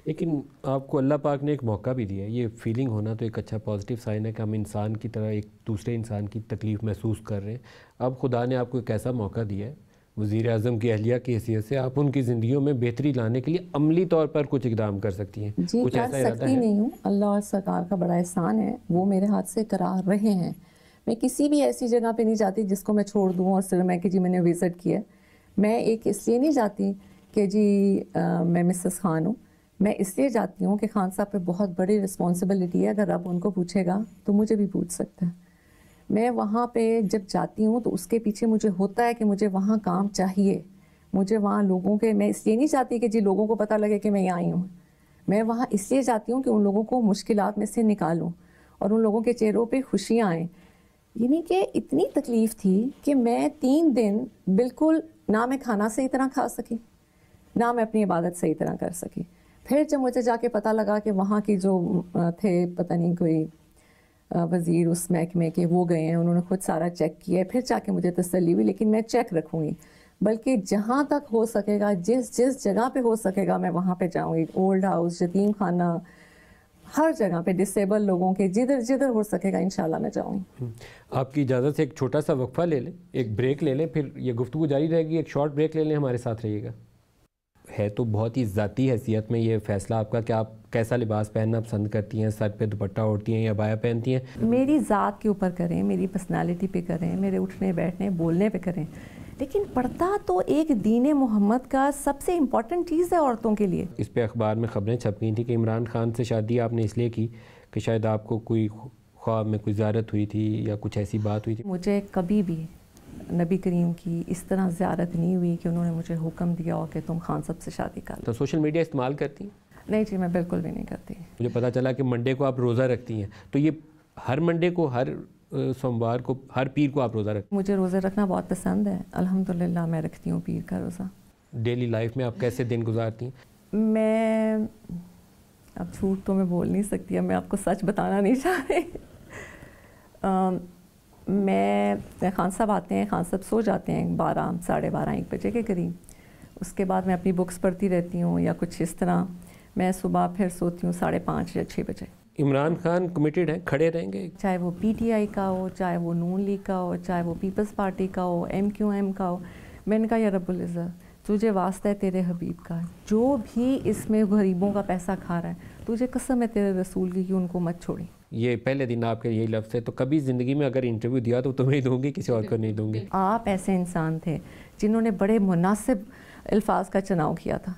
لیکن آپ کو اللہ پاک نے ایک موقع بھی دیا ہے. یہ فیلنگ ہونا تو ایک اچھا پازیٹیو سائن ہے کہ ہم انسان کی طرح ایک دوسرے انسان کی تکلیف محسوس کر رہے ہیں. اب خدا نے آپ کو ایک ایسا موقع دیا ہے وزیر اعظم کی اہلیہ کی حیثیت سے، آپ ان کی زندگیوں میں بہتری لانے کے لیے عملی طور پر کچھ اقدام کر سکتی ہیں. جی کچھ کر سکتی نہیں ہوں، اللہ اور سرکار کا بڑا احسان ہے، وہ میرے ہاتھ سے کرا رہے ہیں. میں کسی بھی ایسی جگہ پہ نہیں جاتی جس کو میں چھوڑ دوں اور صرف میں کہ جی میں نے وزٹ کیا. میں ایک اس لیے نہیں جاتی کہ جی میں مسز خان ہوں، میں اس لیے جاتی ہوں کہ خان صاحب پہ بہت بڑی رسپانسبلٹی ہے. اگر رب ان کو پوچھے گا تو مجھے بھی پوچھ سکتا ہے. میں وہاں پہ جب جاتی ہوں تو اس کے پیچھے مجھے ہوتا ہے کہ مجھے وہاں کام چاہیے، مجھے وہاں لوگوں کے، میں اس لیے نہیں چاہتی کہ جی لوگوں کو پتہ لگے کہ میں یہاں آئی ہوں. میں وہاں اس لیے جاتی ہوں کہ ان لوگوں کو مشکلات میں سے نکالوں اور ان لوگوں کے چہروں پہ خوشیاں آئیں. یعنی کہ اتنی تکلیف تھی کہ میں 3 دن بالکل نہ میں کھانا صحیح طرح کھا سکی, نہ میں اپنی عبادت صحیح طرح کر سکی. پھر جب مجھے جا کے پتہ لگا کہ وہاں کی جو تھے پتہ نہیں کوئی وزیر اس محکمے کے, وہ گئے ہیں, انہوں نے خود سارا چیک کیا ہے, پھر جا کے مجھے تسلی ہوئی. لیکن میں چیک رکھوں گی, بلکہ جہاں تک ہو سکے گا, جس جگہ پہ ہو سکے گا میں وہاں پہ جاؤں گی. اولڈ ہاؤس, یتیم خانہ, ہر جگہ پہ ڈسیبل لوگوں کے جدھر ہو سکے گا انشاءاللہ میں جاؤں گی. آپ کی اجازت سے ایک چھوٹا سا وقفہ لے لیں, ایک بریک لے لیں, پھر یہ گفتگو جاری رہے گی. ایک شارٹ بریک لے لیں, ہمارے ساتھ رہیے گا. ہے تو بہت ہی ذاتی حیثیت میں یہ فیصلہ آپ کا کہ آپ کیسا لباس پہننا پسند کرتی ہیں, سر پہ دوپٹہ اوڑھتی ہیں یا عبایا پہنتی ہیں. میری ذات کے اوپر کریں, میری پرسنالٹی پہ کریں, میرے اٹھنے بیٹھنے بولنے پہ کریں, لیکن پردہ تو ایک دین محمد کا سب سے امپورٹنٹ چیز ہے عورتوں کے لیے. اس پہ اخبار میں خبریں چھپ گئی تھیں کہ عمران خان سے شادی آپ نے اس لیے کی کہ شاید آپ کو کوئی خواب میں کوئی زیارت ہوئی تھی یا کچھ ایسی بات ہوئی تھی. مجھے کبھی بھی نبی کریم کی اس طرح زیارت نہیں ہوئی کہ انہوں نے مجھے حکم دیا ہو کہ تم خان صاحب سے شادی کر لو. تو سوشل میڈیا استعمال کرتی ہیں؟ نہیں جی, میں بالکل بھی نہیں کرتی. مجھے پتہ چلا کہ منڈے کو آپ روزہ رکھتی ہیں, تو یہ ہر منڈے کو, ہر سوموار کو, ہر پیر کو آپ روزہ رکھتی ہیں؟ مجھے روزہ رکھنا بہت پسند ہے, الحمدللہ میں رکھتی ہوں پیر کا روزہ. ڈیلی لائف میں آپ کیسے دن گزارتی ہیں؟ میں اب جھوٹ تو میں بول نہیں سکتی, اب میں آپ کو سچ بتانا نہیں چاہ رہی. میں خان صاحب آتے ہیں, خان صاحب سو جاتے ہیں 12, 12:30, 1 بجے کے قریب. اس کے بعد میں اپنی بکس پڑھتی رہتی ہوں یا کچھ اس طرح. میں صبح پھر سوتی ہوں 5:30 یا 6 بجے. عمران خان کمیٹیڈ ہیں, کھڑے رہیں گے چاہے وہ پی ٹی آئی کا ہو, چاہے وہ نون لیگ کا ہو, چاہے وہ پیپلز پارٹی کا ہو, MQM کا ہو. میں نے کہا یا رب العزت تجھے واسطہ ہے تیرے حبیب کا, جو بھی اس میں غریبوں کا پیسہ کھا رہا ہے, تجھے قسم ہے تیرے رسول کی کہ ان کو مت چھوڑی. یہ پہلے دن آپ کے یہی لفظ ہے, تو کبھی زندگی میں اگر انٹرویو دیا تو تمہیں دوں گی, کسی اور کو نہیں دوں گی. آپ ایسے انسان تھے جنہوں نے بڑے مناسب الفاظ کا چناؤ کیا تھا,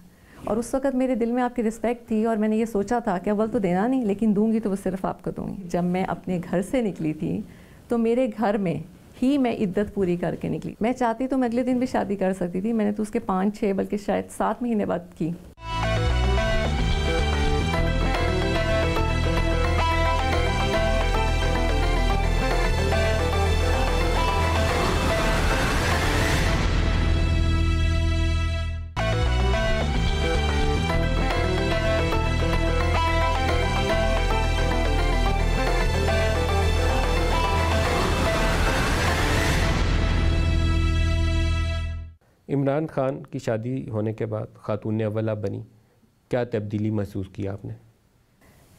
اور اس وقت میرے دل میں آپ کی رسپیکٹ تھی, اور میں نے یہ سوچا تھا کہ اول تو دینا نہیں, لیکن دوں گی تو وہ صرف آپ کو دوں گی. جب میں اپنے گھر سے نکلی تھی تو میرے گھر میں ہی میں عدت پوری کر کے نکلی. میں چاہتی تو میں اگلے دن بھی شادی کر سکتی تھی, میں نے تو اس کے 5, 6 بلکہ شاید 7 مہینے بعد کی. عمران خان کی شادی ہونے کے بعد خاتون اول آپ بنی, کیا تبدیلی محسوس کی آپ نے؟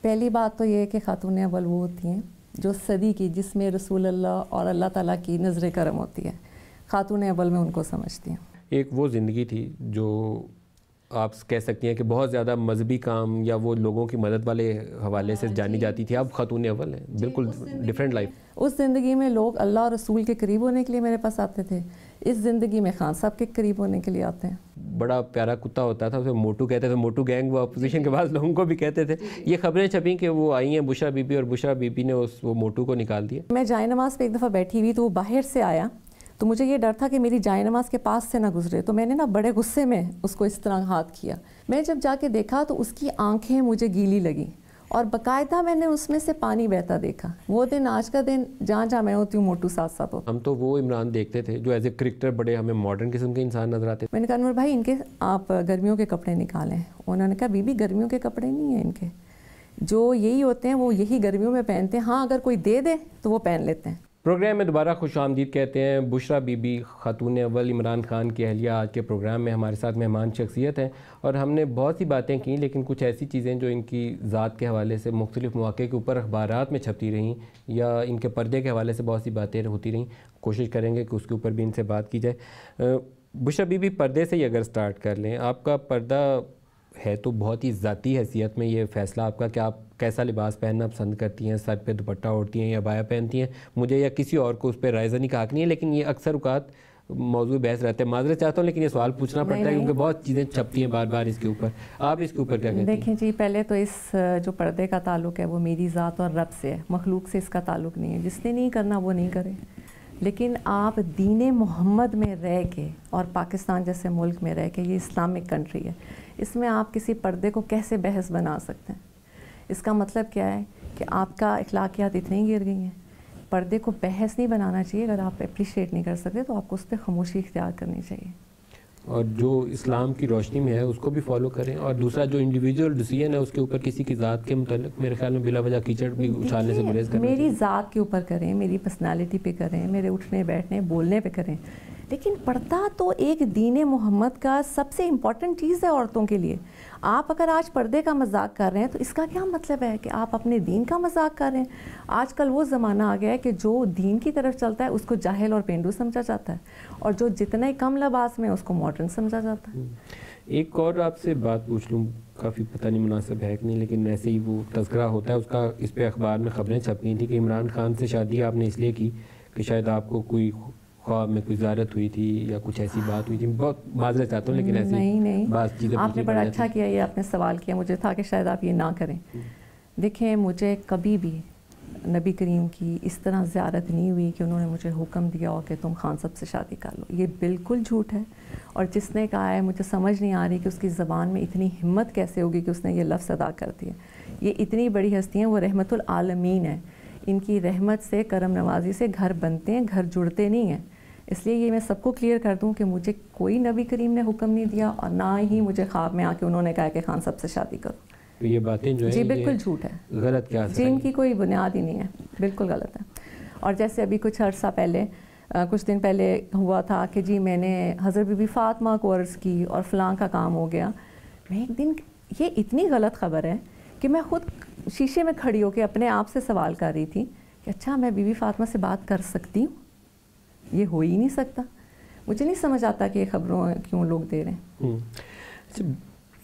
پہلی بات تو یہ ہے کہ خاتون اول وہ ہوتی ہیں جو صدی کی, جس میں رسول اللہ اور اللہ تعالیٰ کی نظر کرم ہوتی ہے. خاتون اول میں ان کو سمجھتی ہیں. ایک وہ زندگی تھی جو آپ کہہ سکتی ہیں کہ بہت زیادہ مذہبی کام یا وہ لوگوں کی مدد والے حوالے سے جانی جاتی تھی, آپ خاتون اول ہیں, بالکل ڈیفرنٹ لائف. اس زندگی میں لوگ اللہ اور رسول کے قریب ہونے کے لیے میرے پاس آتے تھے, اس زندگی میں خان صاحب کے قریب ہونے کے لیے آتے ہیں. بڑا پیارا کتا ہوتا تھا, اسے موٹو کہتے تھے, موٹو گینگ وہ اپوزیشن کے بعض لوگوں کو بھی کہتے تھے. یہ خبریں چھپیں کہ وہ آئی ہیں بشرا بی بی, اور بشرا بی بی نے وہ موٹو کو نکال دیا. میں جائے نماز پہ ایک دفعہ بیٹھی ہوئی تو وہ باہر سے آیا, تو مجھے یہ ڈر تھا کہ میری جائے نماز کے پاس سے نہ گزرے, تو میں نے بڑے غصے میں اس کو اس طرح ہاتھ کیا. میں جب جا کے دیکھا تو اس کی آنکھیں مجھے گیلی لگیں, اور باقاعدہ میں نے اس میں سے پانی بہتا دیکھا. وہ دن آج کا دن, جہاں میں ہوتی ہوں موٹو ساتھ ساتھ ہوتا. ہم تو وہ عمران دیکھتے تھے جو ایز اے کرکٹر بڑے ہمیں ماڈرن قسم کے انسان نظر آتے. میں نے کہا انور بھائی ان کے آپ گرمیوں کے کپڑے نکالیں. انہوں نے کہا بی بی گرمیوں کے کپڑے نہیں ہیں ان کے, جو یہی ہوتے ہیں وہ یہی گرمیوں میں پہنتے ہیں, ہاں اگر کوئی دے دے تو وہ پہن لیتے ہیں. پروگرام میں دوبارہ خوش آمدید کہتے ہیں. بشرا بی بی خاتون اول عمران خان کی اہلیہ آج کے پروگرام میں ہمارے ساتھ مہمان شخصیت ہیں, اور ہم نے بہت سی باتیں کیں, لیکن کچھ ایسی چیزیں جو ان کی ذات کے حوالے سے مختلف مواقع کے اوپر اخبارات میں چھپتی رہیں, یا ان کے پردے کے حوالے سے بہت سی باتیں ہوتی رہیں, کوشش کریں گے کہ اس کے اوپر بھی ان سے بات کی جائے. بشرا بی بی, پردے سے ہی اگر سٹارٹ کر لیں, آپ کا پردہ ہے تو بہت ہی ذاتی حیثیت میں یہ فیصلہ آپ کا کہ آپ کیسا لباس پہننا پسند کرتی ہیں, سر پہ دوپٹہ اوڑھتی ہیں یا عبایا پہنتی ہیں. مجھے یا کسی اور کو اس پہ رائے زنی کا حق نہیں ہے, لیکن یہ اکثر اوقات موضوع بحث رہتے ہیں. معذرت چاہتا ہوں لیکن یہ سوال پوچھنا پڑتا ہے کیونکہ بہت چیزیں چھپتی ہیں بار بار اس کے اوپر. آپ اس کے اوپر کیا کہتے ہیں؟ دیکھیں جی, پہلے تو اس جو پردے کا تعلق ہے وہ میری ذات اور رب سے ہے, مخلوق سے اس کا تعلق نہیں ہے. جس نے نہیں کرنا وہ نہیں کرے, لیکن آپ دین محمد میں رہ کے, اور پاکستان جیسے ملک میں رہ کے, یہ اسلامک کنٹری ہے, اس میں آپ کسی پردے کو کیسے بحث بنا سکتے ہیں؟ اس کا مطلب کیا ہے کہ آپ کا اخلاقیات اتنے ہی گر گئی ہیں. پردے کو بحث نہیں بنانا چاہیے. اگر آپ اپریشیٹ نہیں کر سکتے تو آپ کو اس پہ خاموشی اختیار کرنی چاہیے. اور جو اسلام کی روشنی میں ہے اس کو بھی فالو کریں. اور دوسرا جو انڈیویجول ڈیسیژن ہے اس کے اوپر کسی کی ذات کے متعلق میرے خیال میں بلا وجہ کیچڑ بھی اچھالنے سے گریز کرنا میری ذات کے اوپر کریں, میری پرسنالٹی پہ کریں, میرے اٹھنے بیٹھنے بولنے پہ کریں, لیکن پردہ تو ایک دین محمد کا سب سے امپورٹنٹ چیز ہے عورتوں کے لیے. آپ اگر آج پردے کا مذاق کر رہے ہیں تو اس کا کیا مطلب ہے کہ آپ اپنے دین کا مذاق کر رہے ہیں. آج کل وہ زمانہ آ گیا ہے کہ جو دین کی طرف چلتا ہے اس کو جاہل اور پینڈو سمجھا جاتا ہے, اور جو جتنا ہی کم لباس میں اس کو ماڈرن سمجھا جاتا ہے. ایک اور آپ سے بات پوچھ لوں, کافی پتہ نہیں مناسب ہے کہ نہیں, لیکن ایسے ہی وہ تذکرہ ہوتا ہے اس کا, اس پہ اخبار میں خبریں چھپ گئی تھیں کہ عمران خان سے شادی آپ نے اس لیے کی کہ شاید آپ کو کوئی خواب میں کوئی زیارت ہوئی تھی یا کچھ ایسی بات ہوئی تھی. بہت معذرت چاہتا ہوں لیکن ایسی نہیں, بات چیزیں آپ نے بڑا اچھا کیا یہ آپ نے سوال کیا. مجھے تھا کہ شاید آپ یہ نہ کریں. دیکھیں مجھے کبھی بھی نبی کریم کی اس طرح زیارت نہیں ہوئی کہ انہوں نے مجھے حکم دیا ہو کہ تم خان صاحب سے شادی کر لو. یہ بالکل جھوٹ ہے. اور جس نے کہا ہے مجھے سمجھ نہیں آ رہی کہ اس کی زبان میں اتنی ہمت کیسے ہوگی کہ اس نے یہ لفظ ادا کر دیا. یہ اتنی بڑی ہستی ہیں, وہ رحمت العالمین ہیں. ان کی رحمت سے, کرم نوازی سے گھر بنتے ہیں, گھر جڑتے نہیں ہیں. اس لیے یہ میں سب کو کلیئر کر دوں کہ مجھے کوئی نبی کریم نے حکم نہیں دیا, اور نہ ہی مجھے خواب میں آ کے انہوں نے کہا کہ خان صاحب سے شادی کرو. تو یہ باتیں جو ہیں جی بالکل جھوٹ ہے, غلط کیا جی ان کی کوئی بنیاد ہی نہیں ہے, بالکل غلط ہے. اور جیسے ابھی کچھ عرصہ پہلے, کچھ دن پہلے ہوا تھا کہ جی میں نے حضرت بی بی فاطمہ کو عرض کی اور فلاں کا کام ہو گیا. میں ایک دن, یہ اتنی غلط خبر ہے کہ میں خود شیشے میں کھڑی ہو کے اپنے آپ سے سوال کر رہی تھی کہ اچھا میں بی بی فاطمہ سے بات کر سکتی ہوں؟ یہ ہو ہی نہیں سکتا. مجھے نہیں سمجھ آتا کہ یہ خبروں کیوں لوگ دے رہے ہیں.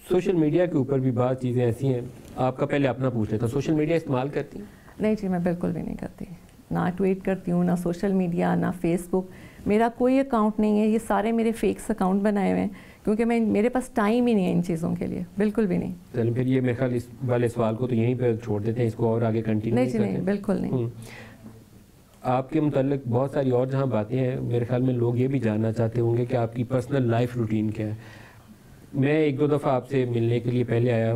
سوشل میڈیا کے اوپر بھی بعض چیزیں ایسی ہیں, آپ کا پہلے اپنا پوچھ لیتا, سوشل میڈیا استعمال کرتی ہیں؟ نہیں جی, میں بالکل بھی نہیں کرتی. نہ ٹویٹ کرتی ہوں, نہ سوشل میڈیا, نہ فیس بک. میرا کوئی اکاؤنٹ نہیں ہے. یہ سارے میرے فیکس اکاؤنٹ بنائے ہوئے ہیں کیونکہ میرے پاس ٹائم ہی نہیں ہے ان چیزوں کے لیے, بالکل بھی نہیں. چلیں پھر یہ میرے خیال اس والے سوال کو تو یہیں پہ چھوڑ دیتے ہیں, اس کو اور آگے کنٹینیو نہیں جی نہیں, بالکل نہیں. آپ کے متعلق بہت ساری اور جہاں باتیں ہیں, میرے خیال میں لوگ یہ بھی جاننا چاہتے ہوں گے کہ آپ کی پرسنل لائف روٹین کیا ہے. میں ایک دو دفعہ آپ سے ملنے کے لیے پہلے آیا,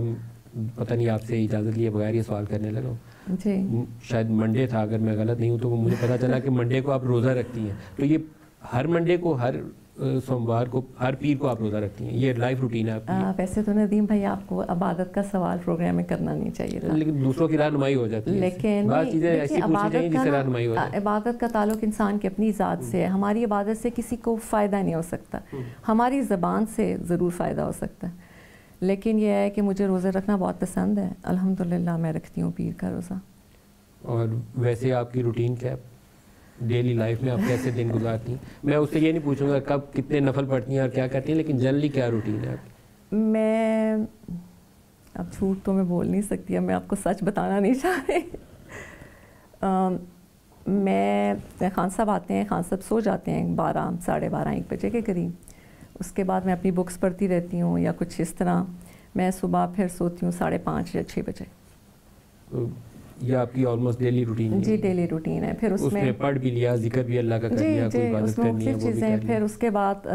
پتہ نہیں آپ سے اجازت لیے بغیر یہ سوال کرنے لگا. جی شاید منڈے تھا اگر میں غلط نہیں ہوں تو مجھے پتہ چلا کہ منڈے کو آپ روزہ رکھتی ہیں. تو یہ ہر منڈے کو, ہر سوموار کو, ہر پیر کو آپ روزہ رکھتی ہیں, یہ لائف روٹین ہے آپ کی؟ ویسے تو ندیم بھائی آپ کو عبادت کا سوال پروگرام میں کرنا نہیں چاہیے تھا, لیکن دوسروں کی رہنمائی ہو جاتی ہے. لیکن بعض چیزیں ایسی پوچھی جائیں جس سے رہنمائی ہو جائے. عبادت کا تعلق انسان کی اپنی ذات سے ہے. ہماری عبادت سے کسی کو فائدہ نہیں ہو سکتا, ہماری زبان سے ضرور فائدہ ہو سکتا ہے. لیکن یہ ہے کہ مجھے روزہ رکھنا بہت پسند ہے, الحمدللہ میں رکھتی ہوں پیر کا روزہ. اور ویسے آپ کی روٹین کیا ہے ڈیلی لائف میں, آپ کیسے دن گزارتی ہیں؟ میں اس سے یہ نہیں پوچھوں گا کب کتنے نفل پڑھتی ہیں اور کیا کرتی ہیں, لیکن جنرلی کیا روٹین ہے آپ کی؟ میں اب جھوٹ تو میں بول نہیں سکتی, اب میں آپ کو سچ بتانا نہیں چاہ رہی. میں خان صاحب آتے ہیں, خان صاحب سو جاتے ہیں 12 ساڑھے 12 1 بجے کے قریب. اس کے بعد میں اپنی بکس پڑھتی رہتی ہوں یا کچھ اس طرح. میں صبح پھر سوتی ہوں 5:30 یا 6 بجے. یہ آپ کی آلموسٹ ڈیلی روٹین ہے؟ جی ڈیلی روٹین ہے. پھر اس میں پڑھ بھی لیا, ذکر بھی اللہ کا کر لیا, کوئی عبادت کرنی ہے وہ بھی کر لیا. پھر اس کے بعد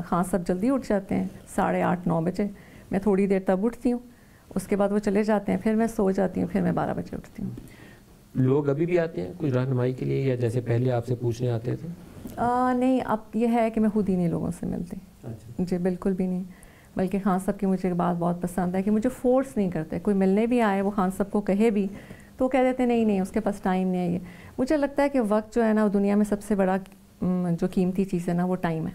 خان صاحب جلدی اٹھ جاتے ہیں 8:30 9 بجے. میں تھوڑی دیر تب اٹھتی ہوں, اس کے بعد وہ چلے جاتے ہیں, پھر میں سو جاتی ہوں, پھر میں 12 بجے اٹھتی ہوں. لوگ ابھی بھی آتے ہیں کچھ رہنمائی کے لیے یا جیسے پہلے آپ سے پوچھنے آتے تھے؟ نہیں, اب یہ ہے کہ میں خود ہی نہیں لوگوں سے ملتی. جی بالکل بھی نہیں. بلکہ خان صاحب کی مجھے ایک بات بہت پسند ہے کہ مجھے فورس نہیں کرتے. کوئی ملنے بھی آئے, وہ خان صاحب کو کہے بھی تو کہہ دیتے نہیں اس کے پاس ٹائم نہیں ہے. یہ مجھے لگتا ہے کہ وقت جو ہے نا, وہ دنیا میں سب سے بڑا جو قیمتی چیز ہے نا, وہ ٹائم ہے.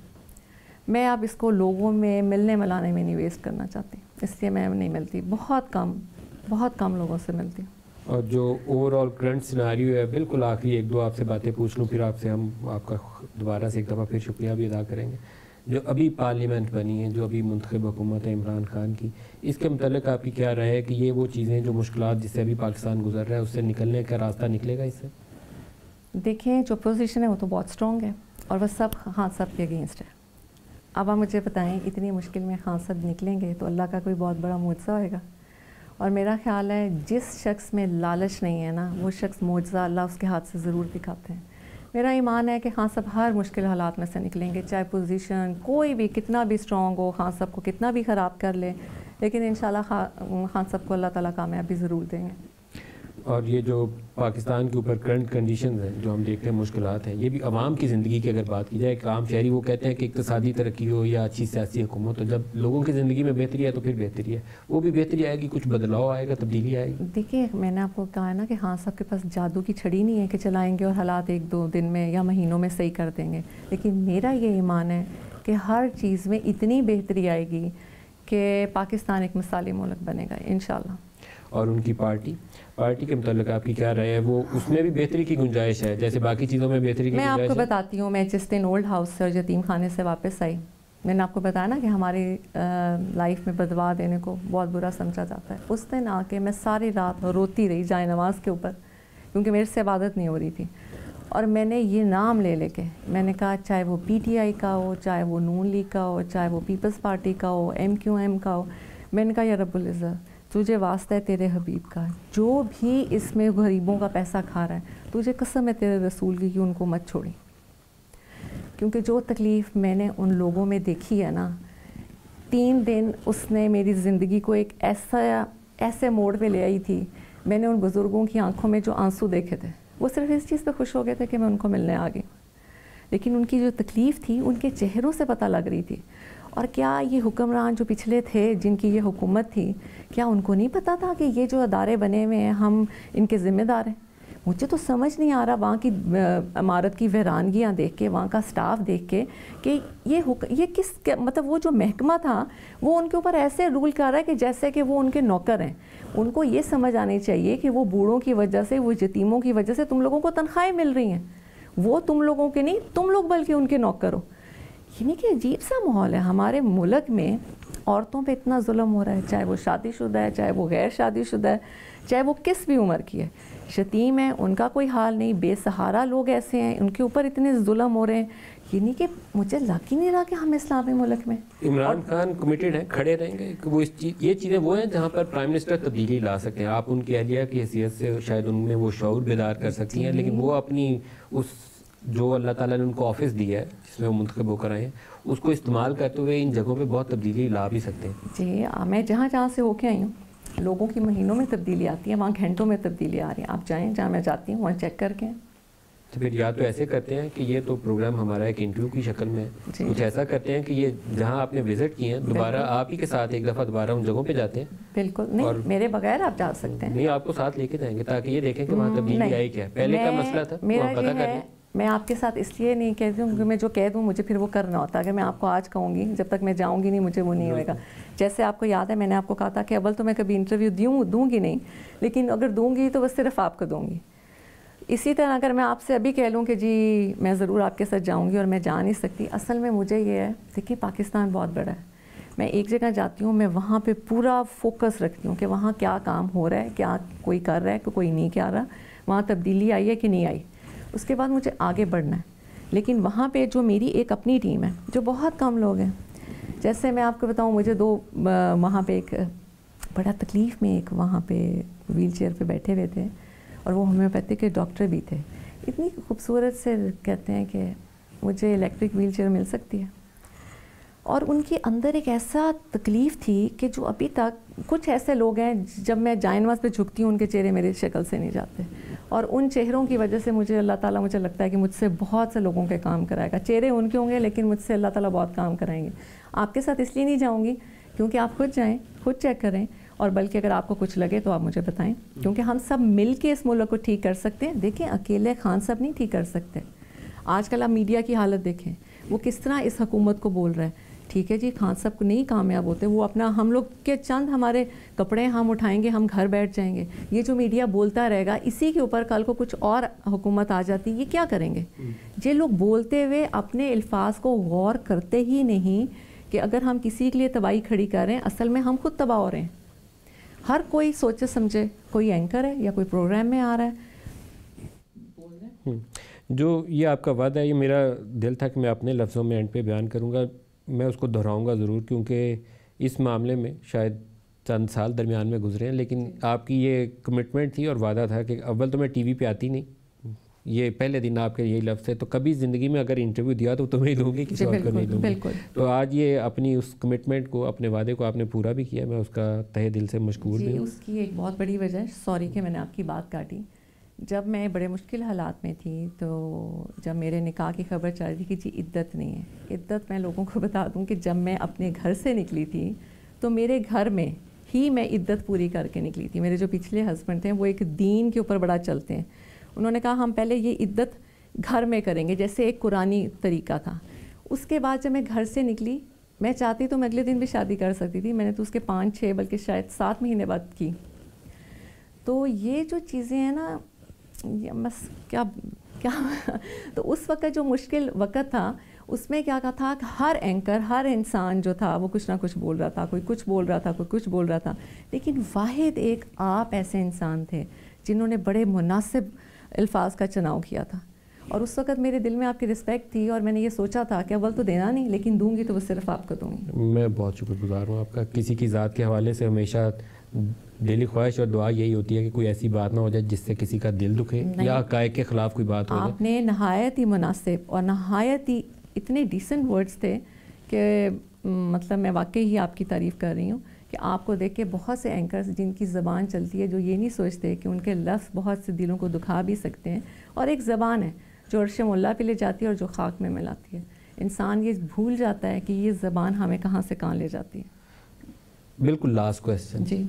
میں اب اس کو لوگوں میں ملنے ملانے میں نہیں ویسٹ کرنا چاہتی, اس لیے میں نہیں ملتی. بہت کم لوگوں سے ملتی ہوں. اور جو اوور آل کرنٹ سیناریو ہے, بالکل آخری ایک دو آپ سے باتیں پوچھ لوں, پھر آپ سے ہم آپ کا دوبارہ سے ایک دفعہ پھر شکریہ بھی ادا کریں گے. جو ابھی پارلیمنٹ بنی ہے, جو ابھی منتخب حکومت ہے عمران خان کی, اس کے متعلق آپ کی کیا رائے ہے کہ یہ وہ چیزیں جو مشکلات جس سے ابھی پاکستان گزر رہا ہے اس سے نکلنے کا راستہ نکلے گا اس سے؟ دیکھیں جو پوزیشن ہے وہ تو بہت اسٹرانگ ہے اور وہ سب خان صاحب کے اگینسٹ ہے. اب آپ مجھے بتائیں اتنی مشکل میں خان صاحب نکلیں گے تو اللہ کا کوئی بہت بڑا معجزہ ہوئے گا. اور میرا خیال ہے جس شخص میں لالچ نہیں ہے نا, وہ شخص معجزہ اللہ اس کے ہاتھ سے ضرور دکھاتے ہیں. میرا ایمان ہے کہ خان صاحب ہر مشکل حالات میں سے نکلیں گے, چاہے پوزیشن کوئی بھی کتنا بھی اسٹرانگ ہو, خان صاحب کو کتنا بھی خراب کر لے, لیکن انشاءاللہ خان صاحب کو اللہ تعالیٰ کامیابی ضرور دیں گے. اور یہ جو پاکستان کے اوپر کرنٹ کنڈیشنز ہیں جو ہم دیکھتے ہیں مشکلات ہیں, یہ بھی عوام کی زندگی کی اگر بات کی جائے, کہ عام شہری وہ کہتے ہیں کہ اقتصادی ترقی ہو یا اچھی سیاسی حکومت ہو, جب لوگوں کی زندگی میں بہتری ہے تو پھر بہتری ہے, وہ بھی بہتری آئے گی, کچھ بدلاؤ آئے گا, تبدیلی آئے گی. دیکھیے میں نے آپ کو کہا ہے نا کہ خان صاحب کے پاس جادو کی چھڑی نہیں ہے کہ چلائیں گے اور حالات 1-2 دن میں یا مہینوں میں صحیح کر دیں گے, لیکن میرا یہ ایمان ہے کہ ہر چیز میں اتنی بہتری آئے گی کہ پاکستان ایک مثالی ملک بنے گا انشاءاللہ. اور ان کی پارٹی کے متعلق آپ کی کیا رائے ہے؟ وہ اس میں بھی بہتری کی گنجائش ہے جیسے باقی چیزوں میں بہتری کی میں گنجائش ہے؟ آپ کو بتاتی ہوں, میں جس دن اولڈ ہاؤس سے اور یتیم خانے سے واپس آئی, میں نے آپ کو بتایا نا کہ ہماری لائف میں بدوا دینے کو بہت برا سمجھا جاتا ہے. اس دن آ کے میں ساری رات روتی رہی جائے نماز کے اوپر, کیونکہ میرے سے عبادت نہیں ہو رہی تھی, اور میں نے یہ نام لے کے میں نے کہا چاہے وہ پی ٹی آئی کا ہو, چاہے وہ نون لیگ کا ہو, چاہے وہ پیپلز پارٹی کا ہو, MQM کا ہو, میں نے کہا یا رب العزت تجھے واسطہ ہے تیرے حبیب کا, جو بھی اس میں غریبوں کا پیسہ کھا رہا ہے, تجھے قسم ہے تیرے رسول کی کہ ان کو مت چھوڑی, کیونکہ جو تکلیف میں نے ان لوگوں میں دیکھی ہے نا, 3 دن اس نے میری زندگی کو ایک ایسے موڑ پہ لے آئی تھی. میں نے ان بزرگوں کی آنکھوں میں جو آنسو دیکھے تھے, وہ صرف اس چیز پہ خوش ہو گئے تھے کہ میں ان کو ملنے آ گئی, لیکن ان کی جو تکلیف تھی ان کے چہروں سے پتہ لگ رہی تھی. اور کیا یہ حکمران جو پچھلے تھے جن کی یہ حکومت تھی, کیا ان کو نہیں پتہ تھا کہ یہ جو ادارے بنے ہوئے ہیں ہم ان کے ذمہ دار ہیں؟ مجھے تو سمجھ نہیں آ رہا وہاں کی عمارت کی ویرانگیاں دیکھ کے, وہاں کا سٹاف دیکھ کے, کہ یہ کس مطلب وہ جو محکمہ تھا وہ ان کے اوپر ایسے رول کر رہا ہے کہ جیسے کہ وہ ان کے نوکر ہیں. ان کو یہ سمجھ آنی چاہیے کہ وہ بوڑھوں کی وجہ سے, وہ یتیموں کی وجہ سے تم لوگوں کو تنخواہیں مل رہی ہیں, وہ تم لوگوں کے نہیں, تم لوگ بلکہ ان کے نوکر ہو. یعنی کہ عجیب سا ماحول ہے ہمارے ملک میں, عورتوں پہ اتنا ظلم ہو رہا ہے, چاہے وہ شادی شدہ ہے, چاہے وہ غیر شادی شدہ ہے, چاہے وہ کس بھی عمر کی ہے. یتیم ہے ان کا کوئی حال نہیں, بے سہارا لوگ ایسے ہیں ان کے اوپر اتنے ظلم ہو رہے ہیں. یعنی کہ مجھے لگ ہی نہیں رہا کہ ہم اسلامی ملک میں. عمران خان کمیٹڈ ہیں, کھڑے رہیں گے کہ وہ یہ چیزیں وہ ہیں جہاں پر پرائم منسٹر تبدیلی لا سکتے ہیں. آپ ان کی اہلیہ کی حیثیت سے شاید ان میں وہ شعور بیدار کر سکتی ہیں, لیکن وہ اپنی اس جو اللہ تعالیٰ نے ان کو آفس دیا ہے جس میں وہ منتخب ہو کر آئے ہیں, اس کو استعمال کرتے ہوئے ان جگہوں پہ بہت تبدیلی لا بھی سکتے ہیں. جی میں جہاں سے ہو کے آئی ہوں, لوگوں کی مہینوں میں تبدیلی آتی ہے, وہاں گھنٹوں میں تبدیلی آ رہی ہے. آپ جائیں جہاں میں جاتی ہوں وہاں چیک کر کے. تو پھر یا تو ایسے کرتے ہیں کہ یہ تو پروگرام ہمارا ایک انٹرویو کی شکل میں ہے, کچھ ایسا کرتے ہیں کہ یہ جہاں آپ نے وزٹ کیے ہیں دوبارہ آپ ہی کے ساتھ ایک دفعہ دوبارہ ان جگہوں پہ جاتے ہیں. بالکل نہیں, میرے بغیر آپ جا سکتے ہیں. نہیں, آپ کو ساتھ لے کے جائیں گے تاکہ یہ دیکھیں کہ وہاں تبدیلی آئی کیا. پہلے کا مسئلہ تھا وہ پتہ کر لیں. میں آپ کے ساتھ اس لیے نہیں کہتی ہوں کیونکہ میں جو کہہ دوں مجھے پھر وہ کرنا ہوتا ہے. اگر میں آپ کو آج کہوں گی, جب تک میں جاؤں گی نہیں مجھے وہ نہیں ہوئے گا. جیسے آپ کو یاد ہے میں نے آپ کو کہا تھا کہ اول تو میں کبھی انٹرویو دوں گی نہیں, لیکن اگر دوں گی تو بس صرف آپ کو دوں گی. اسی طرح اگر میں آپ سے ابھی کہہ لوں کہ جی میں ضرور آپ کے ساتھ جاؤں گی اور میں جا نہیں سکتی, اصل میں مجھے یہ ہے, دیکھیے پاکستان بہت بڑا ہے. میں ایک جگہ جاتی ہوں, میں وہاں پہ پورا فوکس رکھتی ہوں کہ وہاں کیا کام ہو رہا ہے, کیا کوئی کر رہا ہے کہ کوئی نہیں کر رہا, وہاں تبدیلی آئی ہے کہ نہیں آئی. اس کے بعد مجھے آگے بڑھنا ہے. لیکن وہاں پہ جو میری ایک اپنی ٹیم ہے جو بہت کم لوگ ہیں, جیسے میں آپ کو بتاؤں مجھے 2 وہاں پہ ایک بڑا تکلیف میں ایک وہاں پہ ویل چیئر پہ بیٹھے ہوئے تھے, اور وہ ہومیوپیتھی کے ڈاکٹر بھی تھے. اتنی خوبصورت سے کہتے ہیں کہ مجھے الیکٹرک ویل چیئر مل سکتی ہے, اور ان کے اندر ایک ایسا تکلیف تھی کہ جو ابھی تک کچھ ایسے لوگ ہیں جب میں جائے نماز پہ جھکتی ہوں ان کے چہرے میرے شکل سے نہیں جاتے, اور ان چہروں کی وجہ سے مجھے اللہ تعالیٰ مجھے لگتا ہے کہ مجھ سے بہت سے لوگوں کے کام کرائے گا. چہرے ان کے ہوں گے لیکن مجھ سے اللہ تعالیٰ بہت کام کرائیں گے. آپ کے ساتھ اس لیے نہیں جاؤں گی کیونکہ آپ خود جائیں, خود چیک کریں, اور بلکہ اگر آپ کو کچھ لگے تو آپ مجھے بتائیں, کیونکہ ہم سب مل کے اس ملک کو ٹھیک کر سکتے ہیں. دیکھیں اکیلے خان صاحب نہیں ٹھیک کر سکتے. آج کل آپ میڈیا کی حالت دیکھیں, وہ کس طرح اس حکومت کو بول رہا ہے. ٹھیک ہے جی, خان صاحب کو نہیں کامیاب ہوتے, وہ اپنا ہم لوگ کے چند ہمارے کپڑے ہم اٹھائیں گے, ہم گھر بیٹھ جائیں گے. یہ جو میڈیا بولتا رہے گا, اسی کے اوپر کل کو کچھ اور حکومت آ جاتی, یہ کیا کریں گے؟ یہ لوگ بولتے ہوئے اپنے الفاظ کو غور کرتے ہی نہیں کہ اگر ہم کسی کے لیے تباہی کھڑی کر رہے ہیں, اصل میں ہم خود تباہ ہو رہے ہیں. ہر کوئی سوچے سمجھے, کوئی اینکر ہے یا کوئی پروگرام میں آ رہا ہے. جو یہ آپ کا وعدہ ہے, یہ میرا دل تھا کہ میں اپنے لفظوں میں اینڈ پہ بیان کروں گا, میں اس کو دہراؤں گا ضرور, کیونکہ اس معاملے میں شاید چند سال درمیان میں گزرے ہیں, لیکن آپ کی یہ کمٹمنٹ تھی اور وعدہ تھا کہ اول تو میں ٹی وی پہ آتی نہیں, یہ پہلے دن آپ کے یہی لفظ ہے، تو کبھی زندگی میں اگر انٹرویو دیا تو تمہیں ہی دوں گی، کسی اور کو نہیں دوں گی. تو آج یہ اپنی اس کمٹمنٹ کو، اپنے وعدے کو آپ نے پورا بھی کیا، میں اس کا تہہ دل سے مشکور بھی ہوں. اس کی ایک بہت بڑی وجہ ہے، سوری کہ میں نے آپ کی بات کاٹی، جب میں بڑے مشکل حالات میں تھی تو جب میرے نکاح کی خبر چل رہی تھی کہ جی عدت نہیں ہے، عدت میں لوگوں کو بتا دوں کہ جب میں اپنے گھر سے نکلی تھی تو میرے گھر میں ہی میں عدت پوری کر کے نکلی تھی. میرے جو پچھلے ہسبینڈ تھے وہ ایک دین کے اوپر بڑا چلتے ہیں، انہوں نے کہا ہم پہلے یہ عدت گھر میں کریں گے، جیسے ایک قرآنی طریقہ تھا. اس کے بعد جب میں گھر سے نکلی، میں چاہتی تو میں اگلے دن بھی شادی کر سکتی تھی، میں نے تو اس کے 5-6 بلکہ شاید 7 مہینے بعد کی. تو یہ جو چیزیں ہیں نا، بس کیا تو اس وقت جو مشکل وقت تھا اس میں کیا تھا کہ ہر اینکر، ہر انسان جو تھا وہ کچھ نہ کچھ بول رہا تھا، کوئی کچھ بول رہا تھا، کوئی کچھ بول رہا تھا، لیکن واحد ایک آپ ایسے انسان تھے جنہوں نے بڑے مناسب الفاظ کا چناؤ کیا تھا. اور اس وقت میرے دل میں آپ کی رسپیکٹ تھی اور میں نے یہ سوچا تھا کہ اول تو دینا نہیں، لیکن دوں گی تو وہ صرف آپ کو دوں گی. میں بہت شکر گزار ہوں آپ کا. کسی کی ذات کے حوالے سے ہمیشہ دلی خواہش اور دعا یہی ہوتی ہے کہ کوئی ایسی بات نہ ہو جائے جس سے کسی کا دل دکھے یا حقائق کے خلاف کوئی بات ہو جائے. آپ نے نہایت ہی مناسب اور نہایت ہی اتنے ڈیسنٹ ورڈز تھے کہ مطلب میں واقعی ہی آپ کی تعریف کر رہی ہوں کہ آپ کو دیکھ کے بہت سے اینکرز جن کی زبان چلتی ہے جو یہ نہیں سوچتے کہ ان کے لفظ بہت سے دلوں کو دکھا بھی سکتے ہیں، اور ایک زبان ہے جو عرش مولا پہ لے جاتی ہے اور جو خاک میں ملاتی ہے. انسان یہ بھول جاتا ہے کہ یہ زبان ہمیں کہاں سے کہاں لے جاتی ہے. بالکل لاسٹ کویسچن، جی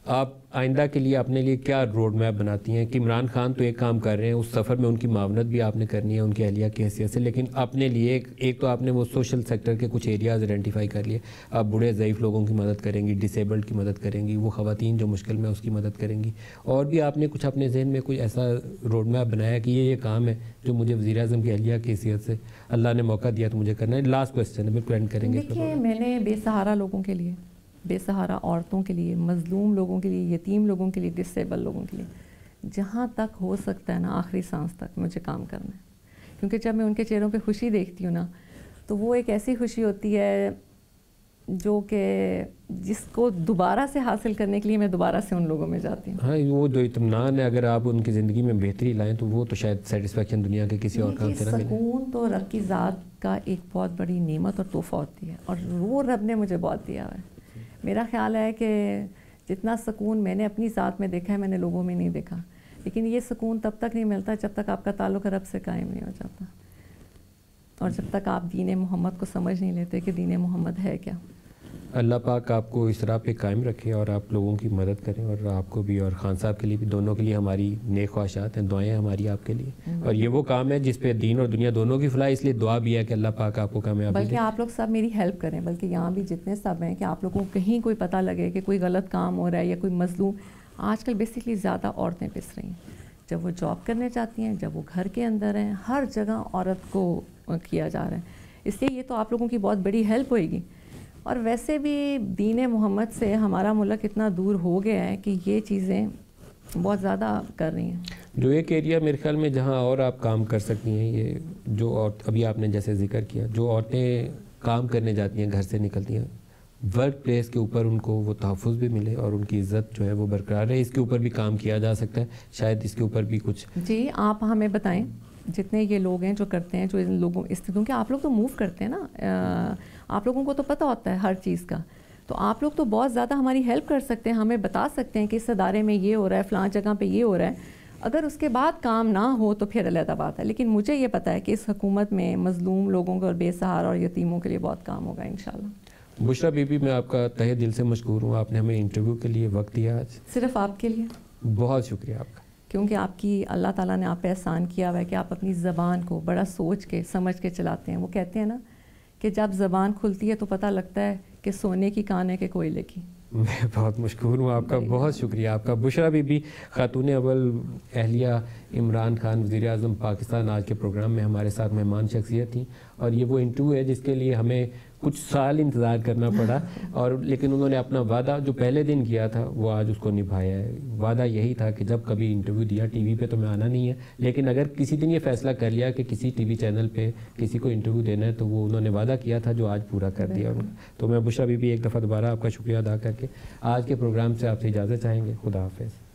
آپ آئندہ کے لیے اپنے لیے کیا روڈ میپ بناتی ہیں؟ کہ عمران خان تو ایک کام کر رہے ہیں، اس سفر میں ان کی معاونت بھی آپ نے کرنی ہے ان کی اہلیہ کی حیثیت سے، لیکن اپنے لیے ایک تو آپ نے وہ سوشل سیکٹر کے کچھ ایریاز آئیڈینٹیفائی کر لیے. آپ بوڑھے ضعیف لوگوں کی مدد کریں گی، ڈسیبلڈ کی مدد کریں گی، وہ خواتین جو مشکل میں اس کی مدد کریں گی، اور بھی آپ نے کچھ اپنے ذہن میں کوئی ایسا روڈ میپ بنایا کہ یہ کام ہے جو مجھے وزیر اعظم کی اہلیہ کی حیثیت سے اللہ نے موقع دیا تو مجھے کرنا ہے. لاسٹ کویسچن ہے، بالکل اینڈ کریں گے. دیکھیے میں نے بے سہارا لوگوں کے لیے، بے سہارا عورتوں کے لیے، مظلوم لوگوں کے لیے، یتیم لوگوں کے لیے، ڈسیبل لوگوں کے لیے جہاں تک ہو سکتا ہے نا آخری سانس تک مجھے کام کرنا ہے. کیونکہ جب میں ان کے چہروں پہ خوشی دیکھتی ہوں نا تو وہ ایک ایسی خوشی ہوتی ہے جو کہ جس کو دوبارہ سے حاصل کرنے کے لیے میں دوبارہ سے ان لوگوں میں جاتی ہوں. ہاں وہ جو اطمینان ہے اگر آپ ان کی زندگی میں بہتری لائیں تو وہ تو شاید سیٹسفیکشن دنیا کے کسی اور کام سے نہ ملے. سکون تو رب کی ذات کا ایک بہت بڑی نعمت اور تحفہ ہوتی ہے، اور وہ رب نے مجھے بہت دیا ہے. میرا خیال ہے کہ جتنا سکون میں نے اپنی ذات میں دیکھا ہے میں نے لوگوں میں نہیں دیکھا، لیکن یہ سکون تب تک نہیں ملتا جب تک آپ کا تعلق رب سے قائم نہیں ہو جاتا، اور جب تک آپ دین محمد کو سمجھ نہیں لیتے کہ دین محمد ہے کیا. اللہ پاک آپ کو اس راہ پہ قائم رکھے اور آپ لوگوں کی مدد کریں، اور آپ کو بھی اور خان صاحب کے لیے بھی، دونوں کے لیے ہماری نیک خواہشات ہیں، دعائیں ہماری آپ کے لیے. اور یہ وہ کام ہے جس پہ دین اور دنیا دونوں کی فلاح، اس لیے دعا بھی ہے کہ اللہ پاک آپ کو کامیابی دے. بلکہ آپ لوگ سب میری ہیلپ کریں، بلکہ یہاں بھی جتنے سب ہیں کہ آپ لوگوں کو کہیں کوئی پتہ لگے کہ کوئی غلط کام ہو رہا ہے یا کوئی مظلوم. آج کل بیسکلی زیادہ عورتیں پس رہی ہیں، جب وہ جاب کرنے چاہتی ہیں، جب وہ گھر کے اندر ہیں، ہر جگہ عورت کو کیا جا رہا ہے. اس لیے یہ تو آپ لوگوں کی بہت بڑی ہیلپ ہوئے گی. اور ویسے بھی دین محمد سے ہمارا ملک اتنا دور ہو گیا ہے کہ یہ چیزیں بہت زیادہ کر رہی ہیں. جو ایک ایریا میرے خیال میں جہاں اور آپ کام کر سکتی ہیں، یہ جو ابھی آپ نے جیسے ذکر کیا، جو عورتیں کام کرنے جاتی ہیں، گھر سے نکلتی ہیں، ورک پلیس کے اوپر ان کو وہ تحفظ بھی ملے اور ان کی عزت جو ہے وہ برقرار رہے. اس کے اوپر بھی کام کیا جا سکتا ہے، شاید اس کے اوپر بھی کچھ. جی آپ ہمیں بتائیں جتنے یہ لوگ ہیں جو کرتے ہیں، جو ان لوگوں کیونکہ آپ لوگ تو موو کرتے ہیں نا، آپ لوگوں کو تو پتہ ہوتا ہے ہر چیز کا، تو آپ لوگ تو بہت زیادہ ہماری ہیلپ کر سکتے ہیں، ہمیں بتا سکتے ہیں کہ اس ادارے میں یہ ہو رہا ہے، فلاں جگہ پہ یہ ہو رہا ہے. اگر اس کے بعد کام نہ ہو تو پھر علیحدہ بات ہے، لیکن مجھے یہ پتہ ہے کہ اس حکومت میں مظلوم لوگوں کو اور بے سہارا اور یتیموں کے لیے بہت کام ہوگا انشاءاللہ. بشریٰ بی بی، میں آپ کا تہہ دل سے مشکور ہوں، آپ نے ہمیں انٹرویو کے لیے وقت دیا آج. صرف آپ کے لیے بہت شکریہ آپ کا، کیونکہ آپ کی اللہ تعالیٰ نے آپ پہ احسان کیا ہوا ہے کہ آپ اپنی زبان کو بڑا سوچ کے سمجھ کے چلاتے ہیں. وہ کہتے ہیں نا کہ جب زبان کھلتی ہے تو پتہ لگتا ہے کہ سونے کی کان ہے کہ کوئلے کی. میں بہت مشکور ہوں آپ کا، بہت شکریہ آپ کا. بشریٰ بی بی، خاتون اول اہلیہ عمران خان وزیر اعظم پاکستان، آج کے پروگرام میں ہمارے ساتھ مہمان شخصیت تھیں، اور یہ وہ انٹرویو ہے جس کے لیے ہمیں کچھ سال انتظار کرنا پڑا، اور لیکن انہوں نے اپنا وعدہ جو پہلے دن کیا تھا وہ آج اس کو نبھایا ہے. وعدہ یہی تھا کہ جب کبھی انٹرویو دیا ٹی وی پہ تو میں آنا نہیں ہے، لیکن اگر کسی دن یہ فیصلہ کر لیا کہ کسی ٹی وی چینل پہ کسی کو انٹرویو دینا ہے تو وہ انہوں نے وعدہ کیا تھا جو آج پورا کر دیا. تو میں بشریٰ بی بی ایک دفعہ دوبارہ آپ کا شکریہ ادا کر کے آج کے پروگرام سے آپ سے اجازت چاہیں گے. خدا حافظ.